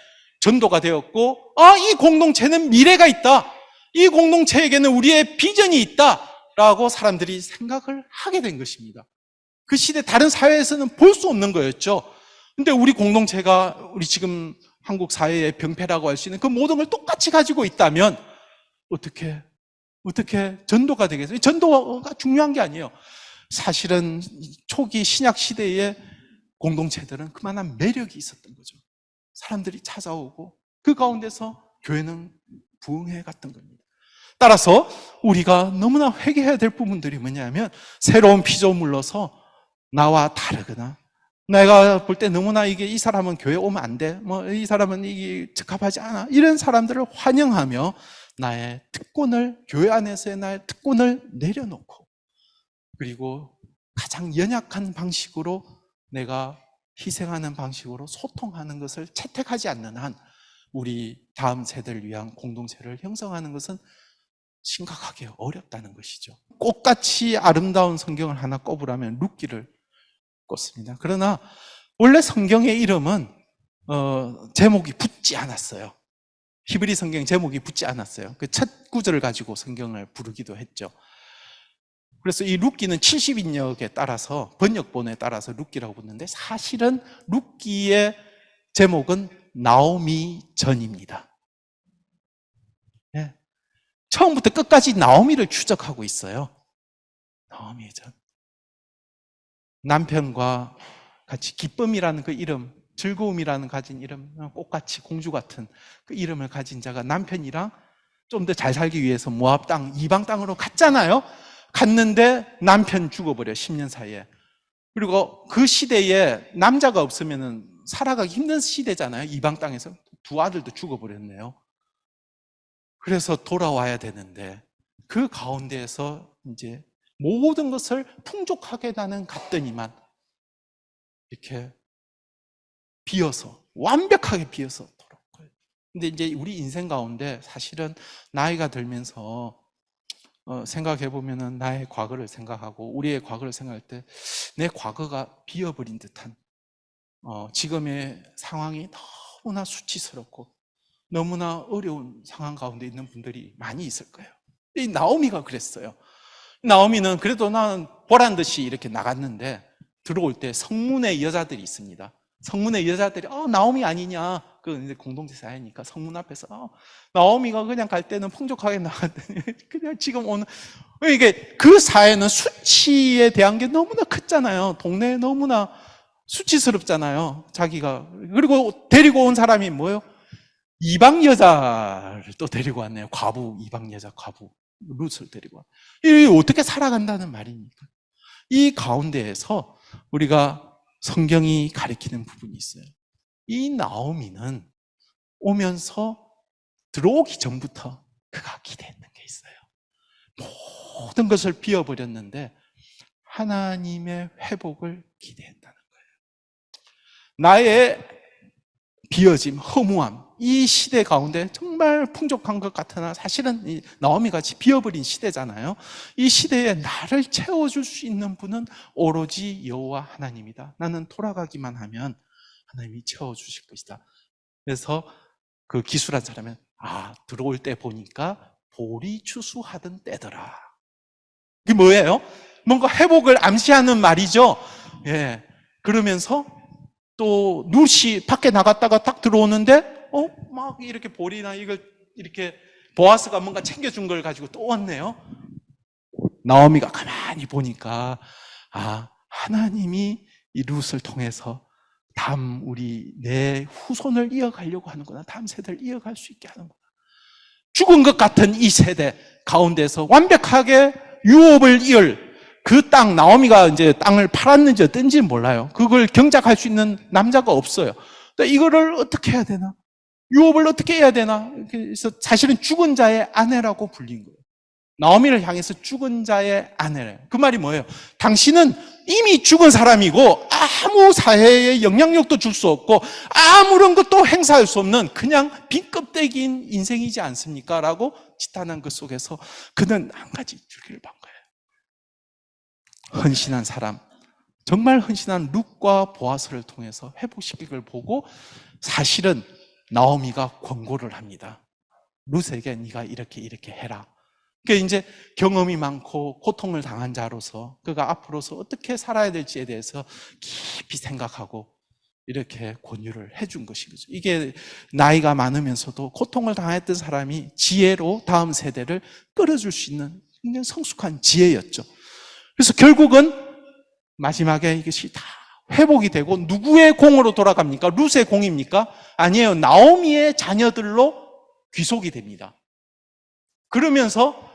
전도가 되었고, 이 공동체는 미래가 있다, 이 공동체에게는 우리의 비전이 있다라고 사람들이 생각을 하게 된 것입니다. 그 시대 다른 사회에서는 볼 수 없는 거였죠. 근데 우리 공동체가 우리 지금 한국 사회의 병폐라고 할 수 있는 그 모든 걸 똑같이 가지고 있다면 어떻게 전도가 되겠어요? 전도가 중요한 게 아니에요. 사실은 초기 신약 시대의 공동체들은 그만한 매력이 있었던 거죠. 사람들이 찾아오고 그 가운데서 교회는 부흥해 갔던 겁니다. 따라서 우리가 너무나 회개해야 될 부분들이 뭐냐면, 새로운 피조물로서 나와 다르거나 내가 볼 때 너무나 이 사람은 교회 오면 안 돼, 이 사람은 이게 적합하지 않아, 이런 사람들을 환영하며 나의 특권을, 교회 안에서의 나의 특권을 내려놓고, 그리고 가장 연약한 방식으로 내가 희생하는 방식으로 소통하는 것을 채택하지 않는 한 우리 다음 세대를 위한 공동체를 형성하는 것은 심각하게 어렵다는 것이죠. 꽃같이 아름다운 성경을 하나 꼽으라면 룻기를 꼽습니다. 그러나 원래 성경의 이름은 제목이 붙지 않았어요. 히브리 성경 제목이 붙지 않았어요. 그 첫 구절을 가지고 성경을 부르기도 했죠. 그래서 이 룻기는 70인역에 따라서, 번역본에 따라서 룻기라고 붙는데, 사실은 룻기의 제목은 나오미 전입니다. 네. 처음부터 끝까지 나오미를 추적하고 있어요. 나오미의 전. 남편과 같이 기쁨이라는 그 이름, 즐거움이라는 가진 이름, 꽃같이 공주 같은 그 이름을 가진 자가 남편이랑 좀 더 잘 살기 위해서 모압 땅, 이방 땅으로 갔잖아요. 갔는데 남편 죽어버려, 10년 사이에. 그리고 그 시대에 남자가 없으면 살아가기 힘든 시대잖아요. 이방 땅에서 두 아들도 죽어버렸네요. 그래서 돌아와야 되는데 그 가운데에서 이제 모든 것을 풍족하게 나는 갔더니만 이렇게 비어서, 완벽하게 비어서 돌아오고요. 근데 이제 우리 인생 가운데 사실은 나이가 들면서 생각해 보면은 나의 과거를 생각하고 우리의 과거를 생각할 때 내 과거가 비어버린 듯한 지금의 상황이 너무나 수치스럽고 너무나 어려운 상황 가운데 있는 분들이 많이 있을 거예요. 이 나오미가 그랬어요. 나오미는 그래도 나는 보란 듯이 이렇게 나갔는데 들어올 때 성문에 여자들이 있습니다. 성문에 여자들이 나오미 아니냐, 그 이제 공동체 사회니까 성문 앞에서 나오미가 그냥 갈 때는 풍족하게 나갔더니 그냥 지금 오는, 이게 그 사회는 수치에 대한 게 너무나 컸잖아요. 동네에 너무나 수치스럽잖아요. 자기가. 그리고 데리고 온 사람이 뭐예요? 이방 여자를 또 데리고 왔네요. 과부, 이방 여자 과부 룻을 데리고 왔. 이 어떻게 살아간다는 말입니까? 이 가운데에서 우리가 성경이 가리키는 부분이 있어요. 이 나오미는 오면서 들어오기 전부터 그가 기대했는 게 있어요. 모든 것을 비워버렸는데 하나님의 회복을 기대했다는 거예요. 나의 비어짐, 허무함, 이 시대 가운데 정말 풍족한 것 같으나 사실은 이 나오미 같이 비어버린 시대잖아요. 이 시대에 나를 채워줄 수 있는 분은 오로지 여호와 하나님이다. 나는 돌아가기만 하면 하나님이 채워주실 것이다. 그래서 그 기술한 사람은 들어올 때 보니까 볼이 추수하던 때더라. 이게 뭐예요? 뭔가 회복을 암시하는 말이죠. 예. 그러면서 또 룻이 밖에 나갔다가 딱 들어오는데 막 이렇게 볼이나 이걸 이렇게 보아스가 뭔가 챙겨준 걸 가지고 또 왔네요. 나오미가 가만히 보니까 하나님이 이 룻을 통해서 다음 내 후손을 이어가려고 하는구나. 다음 세대를 이어갈 수 있게 하는구나. 죽은 것 같은 이 세대 가운데서 완벽하게 유업을 이을 그 땅, 나오미가 이제 땅을 팔았는지 어떤지 몰라요. 그걸 경작할 수 있는 남자가 없어요. 이거를 어떻게 해야 되나? 유업을 어떻게 해야 되나? 그래서 사실은 죽은 자의 아내라고 불린 거예요. 나오미를 향해서 죽은 자의 아내래요. 그 말이 뭐예요? 당신은 이미 죽은 사람이고 아무 사회에 영향력도 줄 수 없고 아무런 것도 행사할 수 없는 그냥 빈 껍데기인 인생이지 않습니까? 라고 지탄한 그 속에서 그는 한 가지 줄기를 본 거예요. 헌신한 사람, 정말 헌신한 룻과 보아스를 통해서 회복시키기를 보고 사실은 나오미가 권고를 합니다. 룻에게 네가 이렇게 해라. 그러니까 이제 경험이 많고 고통을 당한 자로서 그가 앞으로서 어떻게 살아야 될지에 대해서 깊이 생각하고 이렇게 권유를 해준 것인 거죠. 이게 나이가 많으면서도 고통을 당했던 사람이 지혜로 다음 세대를 끌어줄 수 있는 굉장히 성숙한 지혜였죠. 그래서 결국은 마지막에 이것이 다 회복이 되고 누구의 공으로 돌아갑니까? 룻의 공입니까? 아니에요. 나오미의 자녀들로 귀속이 됩니다. 그러면서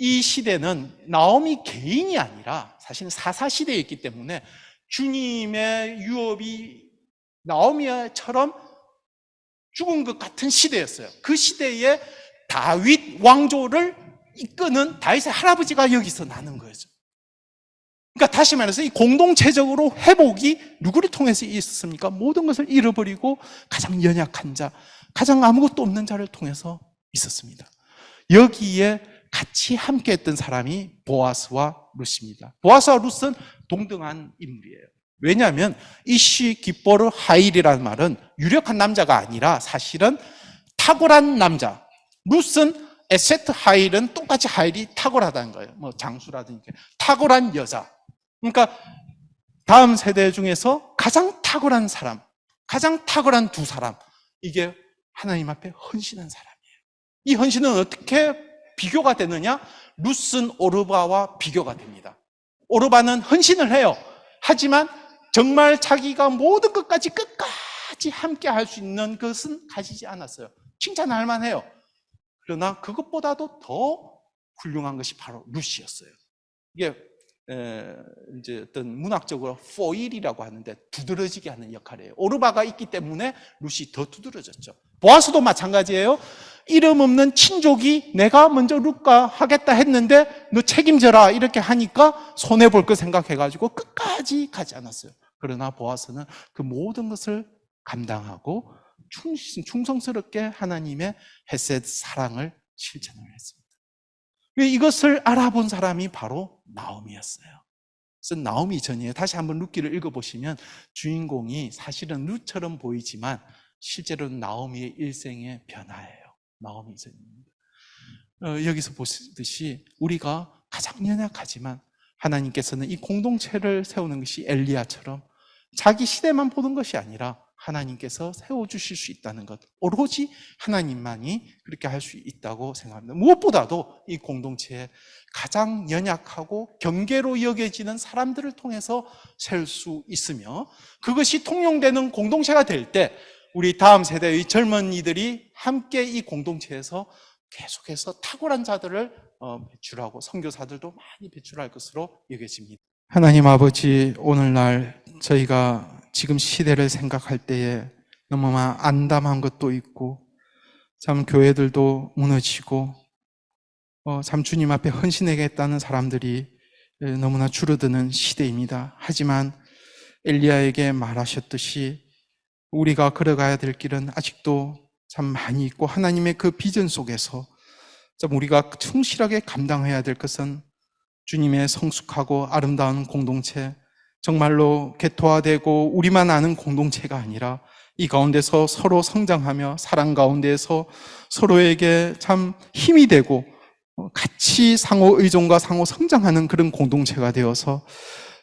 이 시대는 나오미 개인이 아니라 사실은 사사시대였기 때문에 주님의 유업이 나오미처럼 죽은 것 같은 시대였어요. 그 시대에 다윗 왕조를 이끄는 다윗의 할아버지가 여기서 나는 거죠. 그러니까 다시 말해서 이 공동체적으로 회복이 누구를 통해서 있었습니까? 모든 것을 잃어버리고 가장 연약한 자, 가장 아무것도 없는 자를 통해서 있었습니다. 여기에 같이 함께 했던 사람이 보아스와 룻입니다. 보아스와 룻은 동등한 인물이에요. 왜냐하면 이시 기뻐르 하일이라는 말은 유력한 남자가 아니라 사실은 탁월한 남자. 룻은 에세트 하일은 똑같이 하일이 탁월하다는 거예요. 뭐 장수라든지 탁월한 여자. 그러니까 다음 세대 중에서 가장 탁월한 사람, 가장 탁월한 두 사람, 이게 하나님 앞에 헌신한 사람이에요. 이 헌신은 어떻게 비교가 되느냐? 룻은 오르바와 비교가 됩니다. 오르바는 헌신을 해요. 하지만 정말 자기가 모든 것까지 끝까지 함께 할 수 있는 것은 가지지 않았어요. 칭찬할 만해요. 그러나 그것보다도 더 훌륭한 것이 바로 룻이었어요. 이게 이제 어떤 문학적으로 포일이라고 하는데 두드러지게 하는 역할이에요. 오르바가 있기 때문에 룻이 더 두드러졌죠. 보아스도 마찬가지예요. 이름 없는 친족이 내가 먼저 룻과 하겠다 했는데 너 책임져라 이렇게 하니까 손해볼 거 생각해가지고 끝까지 가지 않았어요. 그러나 보아스는 그 모든 것을 감당하고 충성스럽게 하나님의 헤세드 사랑을 실천을 했습니다. 이것을 알아본 사람이 바로 나오미였어요. 그래서 나오미 전이에요. 다시 한번 룻기를 읽어보시면 주인공이 사실은 룻처럼 보이지만 실제로는 나오미의 일생의 변화예요. 나오미 전입니다. 여기서 보시듯이 우리가 가장 연약하지만 하나님께서는 이 공동체를 세우는 것이 엘리야처럼 자기 시대만 보는 것이 아니라 하나님께서 세워주실 수 있다는 것, 오로지 하나님만이 그렇게 할 수 있다고 생각합니다. 무엇보다도 이 공동체에 가장 연약하고 경계로 여겨지는 사람들을 통해서 세울 수 있으며 그것이 통용되는 공동체가 될 때 우리 다음 세대의 젊은이들이 함께 이 공동체에서 계속해서 탁월한 자들을 배출하고 선교사들도 많이 배출할 것으로 여겨집니다. 하나님 아버지, 오늘날 저희가 지금 시대를 생각할 때에 너무 안담한 것도 있고 참 교회들도 무너지고 참 주님 앞에 헌신하겠다는 사람들이 너무나 줄어드는 시대입니다. 하지만 엘리야에게 말하셨듯이 우리가 걸어가야 될 길은 아직도 참 많이 있고 하나님의 그 비전 속에서 참 우리가 충실하게 감당해야 될 것은 주님의 성숙하고 아름다운 공동체, 정말로 개토화되고 우리만 아는 공동체가 아니라 이 가운데서 서로 성장하며 사랑 가운데서 서로에게 참 힘이 되고 같이 상호 의존과 상호 성장하는 그런 공동체가 되어서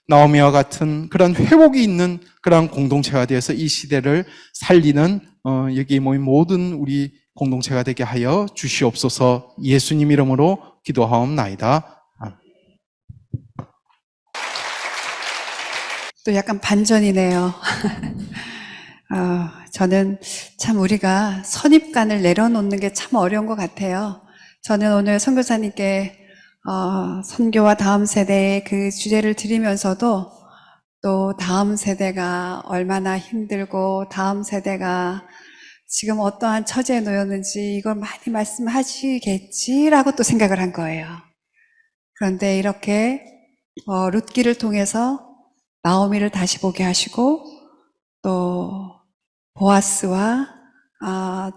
나오미와 같은 그런 회복이 있는 그런 공동체가 되어서 이 시대를 살리는 여기 모인 모든 우리 공동체가 되게 하여 주시옵소서. 예수님 이름으로 기도하옵나이다. 또 약간 반전이네요. 저는 참 우리가 선입관을 내려놓는 게 참 어려운 것 같아요. 저는 오늘 선교사님께 선교와 다음 세대의 그 주제를 드리면서도 또 다음 세대가 얼마나 힘들고 다음 세대가 지금 어떠한 처지에 놓였는지 이걸 많이 말씀하시겠지라고 또 생각을 한 거예요. 그런데 이렇게 룻기를 통해서 나오미를 다시 보게 하시고 또 보아스와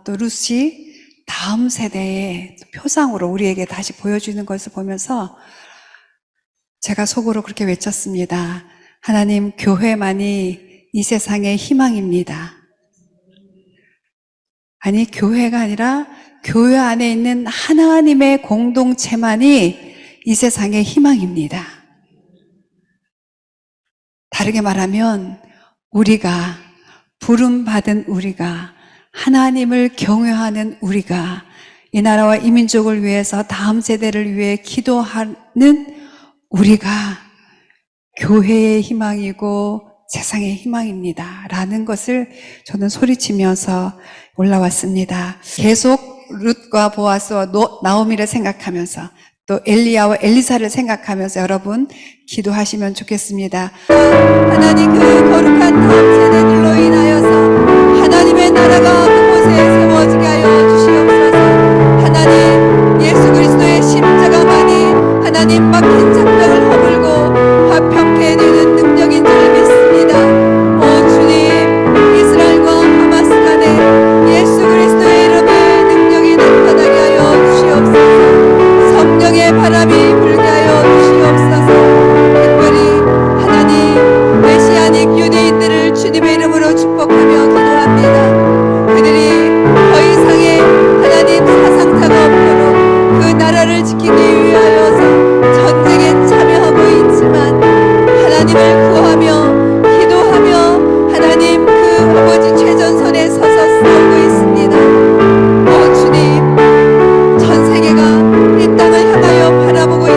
또 룻이 다음 세대의 표상으로 우리에게 다시 보여주는 것을 보면서 제가 속으로 그렇게 외쳤습니다. 하나님, 교회만이 이 세상의 희망입니다. 아니, 교회가 아니라 교회 안에 있는 하나님의 공동체만이 이 세상의 희망입니다. 다르게 말하면 우리가 부름받은 우리가 하나님을 경외하는 우리가 이 나라와 이 민족을 위해서 다음 세대를 위해 기도하는 우리가 교회의 희망이고 세상의 희망입니다 라는 것을 저는 소리치면서 올라왔습니다. 계속 룻과 보아스와 나오미를 생각하면서 또 엘리야와 엘리사를 생각하면서 여러분 기도하시면 좋겠습니다. 하나님, 그 거룩한 다음 세대들로 인하여서 하나님의 나라가 그곳에 세워지게 하여 주시옵소서. 하나님, 예수 그리스도의 십자가만이 하나님 막힌 장벽을 허물고 화평케 되는 능력인 줄 믿습니다. 오 주님, 이스라엘과 하마스 간에 예수 그리스도의 이름에 능력이 나타나게 하여 주시옵소서. 성령의 바람이 불게 하여 주시옵소서. 특별히 하나님 메시아닉 유대인들을 주님의 이름으로 축복하며 기도합니다. 그들이 더 이상의 하나님 사상자가 없도록 그 나라를 지키기 위하여서 전쟁에 참여하고 있지만 하나님을 구하며 기도하며 하나님 그 아버지 최전선에 서서 싸우고 있습니다. 오 주님, 전 세계가 이 땅을 향하여 바라보고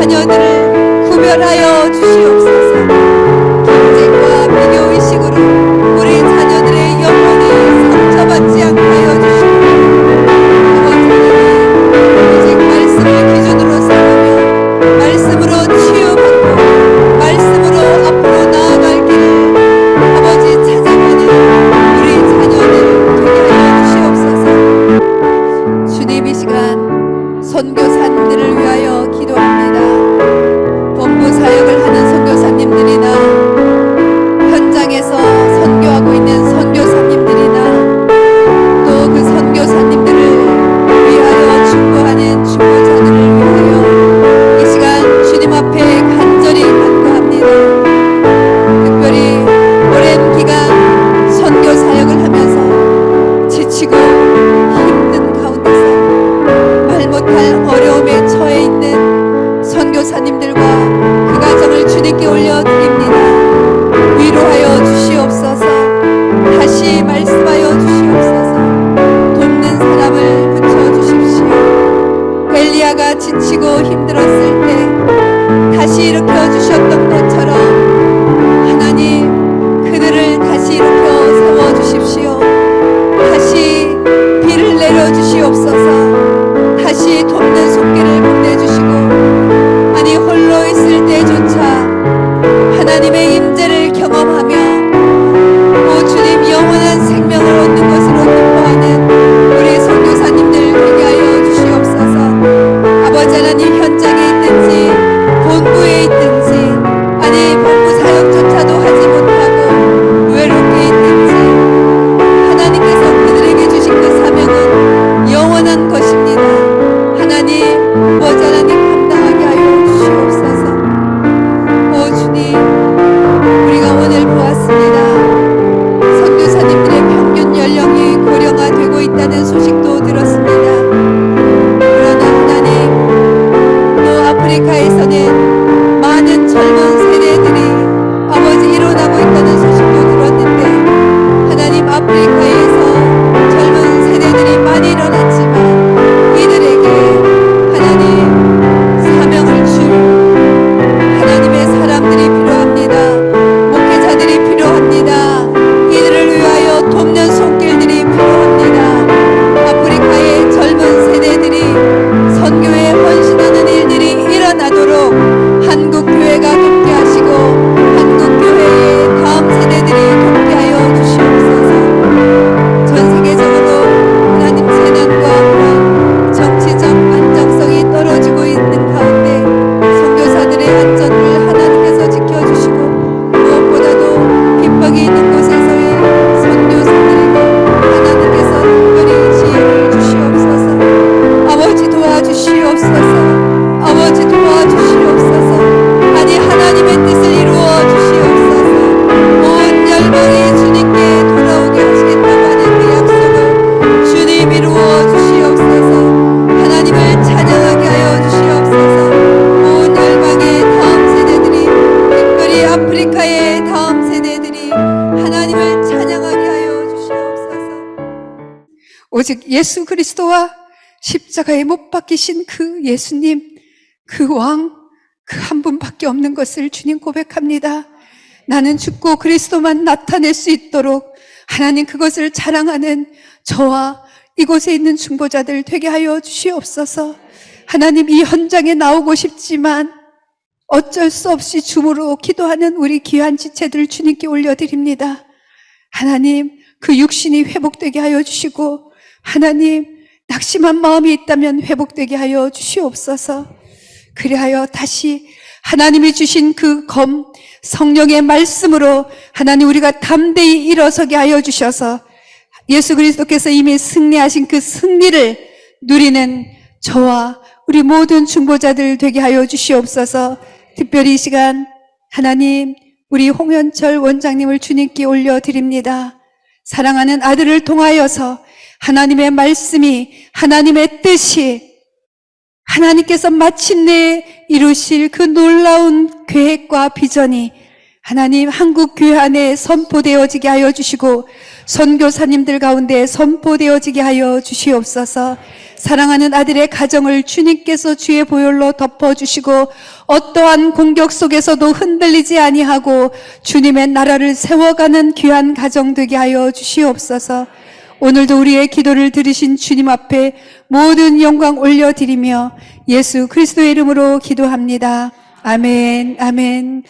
자녀들을 구별하여 주시옵소서. 경쟁과 비교의식으로 우리 자녀들의 영혼이 상처받지 않게 하여 주시옵소서. 오직 말씀을 기준으로 삼으며 말씀으로 치유받고 말씀으로 앞으로 나아갈 길을 아버지 찾아가는 우리 자녀들 되게 하여 주시옵소서. 주님, 이 시간 선교사님들을 위하여 기도합니다. 본부 사역을 하는 선교사님들이나 현장에서 선교하고 있는 선교사님들이나 또 그 선교사님들을 위하여 중보하는 중보자들을 위하여 이 시간 주님 앞에 간절히 간구합니다. 특별히 오랜 기간 선교 사역을 하면서 지치고 힘든 가운데서 말 못할 어려움에 처해 있는 선교사님들과 그 가정을 주님께 올려드립니다. 위로하여 주시옵소서. 다시 말씀하여 주시옵소서. 돕는 사람을 붙여주십시오. 엘리야가 지치고 힘들었을 때 다시 일으켜 주셨던 것처럼 하나님, 그들을 다시 일으켜 세워주십시오. 다시 비를 내려주시옵소서. 다시 돕는 손길을 보내주시고, 아니 홀로 있을 때조차 하나님의 임재를 경험하며 오 주님 영원한 생명을 얻는 것으로 기뻐하는 우리 선교사님들 되게 하여 주시옵소서. 아버지 하나님, 현장에 있든지 본부에 있든지 아니 본부 사역조차도 하지 못하고 외롭게 있든지 하나님께서 그들에게 주신 그 사명은 영원한 것입니다. 하나님, 아버지 하나님 감당하게 하여 주시옵소서. 오 주님, 우리가 오늘 보았습니다. 선교사님들의 평균 연령이 고령화되고 있다는 소식도 들었습니다. 그러나 하나님, 또 아프리카에서는 많은 젊은 세대들이 아버지 일어나고 있다는 소식도 들었는데, 하나님, 아프리카에서 젊은 세대들이 많이 일어났지만 이들에게 하나님 사명을 줄 하나님의 사람들이 필요합니다. 목회자들이 필요합니다. 이들을 위하여 돕는 손길들이 필요합니다. 아프리카의 젊은 세대들이 선교에 헌신하는 일들이 일어나도록 한국 교회가 돕게 하시고 한국 교회의 다음 세대들이 돕게 하여 주시옵소서. 전 세계적으로 하나님 재난과 불안, 정치적 안정성이 떨어지고 있는 가운데 선교사들의 안전을 하나님께서 지켜주시고 무엇보다도 핍박이 있는 곳에서의 선교사들에게 하나님께서 특별히 지혜를 주시옵소서. 아버지 도와주시옵소서. 아버지 도와주시옵소서. 아니 하나님의 뜻을 이루어 주시옵소서. 온 열방이 주님께 돌아오게 하시겠다고 하는 그 약속을 주님 이루어 주시옵소서. 하나님을 찬양하게 하여 주시옵소서. 온 열방의 다음 세대들이, 특별히 아프리카의 다음 세대들이 하나님을 찬양하게 하여 주시옵소서. 오직 예수 그리스도와 십자가에 못 박히신 그 예수님, 그 왕, 그 한 분밖에 없는 것을 주님 고백합니다. 나는 죽고 그리스도만 나타낼 수 있도록 하나님 그것을 자랑하는 저와 이곳에 있는 중보자들 되게 하여 주시옵소서. 하나님, 이 현장에 나오고 싶지만 어쩔 수 없이 줌으로 기도하는 우리 귀한 지체들 주님께 올려드립니다. 하나님, 그 육신이 회복되게 하여 주시고 하나님, 낙심한 마음이 있다면 회복되게 하여 주시옵소서. 그리하여 다시 하나님이 주신 그 검, 성령의 말씀으로 하나님 우리가 담대히 일어서게 하여 주셔서 예수 그리스도께서 이미 승리하신 그 승리를 누리는 저와 우리 모든 중보자들 되게 하여 주시옵소서. 특별히 이 시간 하나님, 우리 홍현철 원장님을 주님께 올려드립니다. 사랑하는 아들을 통하여서 하나님의 말씀이, 하나님의 뜻이, 하나님께서 마침내 이루실 그 놀라운 계획과 비전이 하나님 한국 교회 안에 선포되어지게 하여 주시고 선교사님들 가운데 선포되어지게 하여 주시옵소서. 사랑하는 아들의 가정을 주님께서 주의 보혈로 덮어주시고 어떠한 공격 속에서도 흔들리지 아니하고 주님의 나라를 세워가는 귀한 가정 되게 하여 주시옵소서. 오늘도 우리의 기도를 들으신 주님 앞에 모든 영광 올려드리며 예수 그리스도의 이름으로 기도합니다. 아멘, 아멘.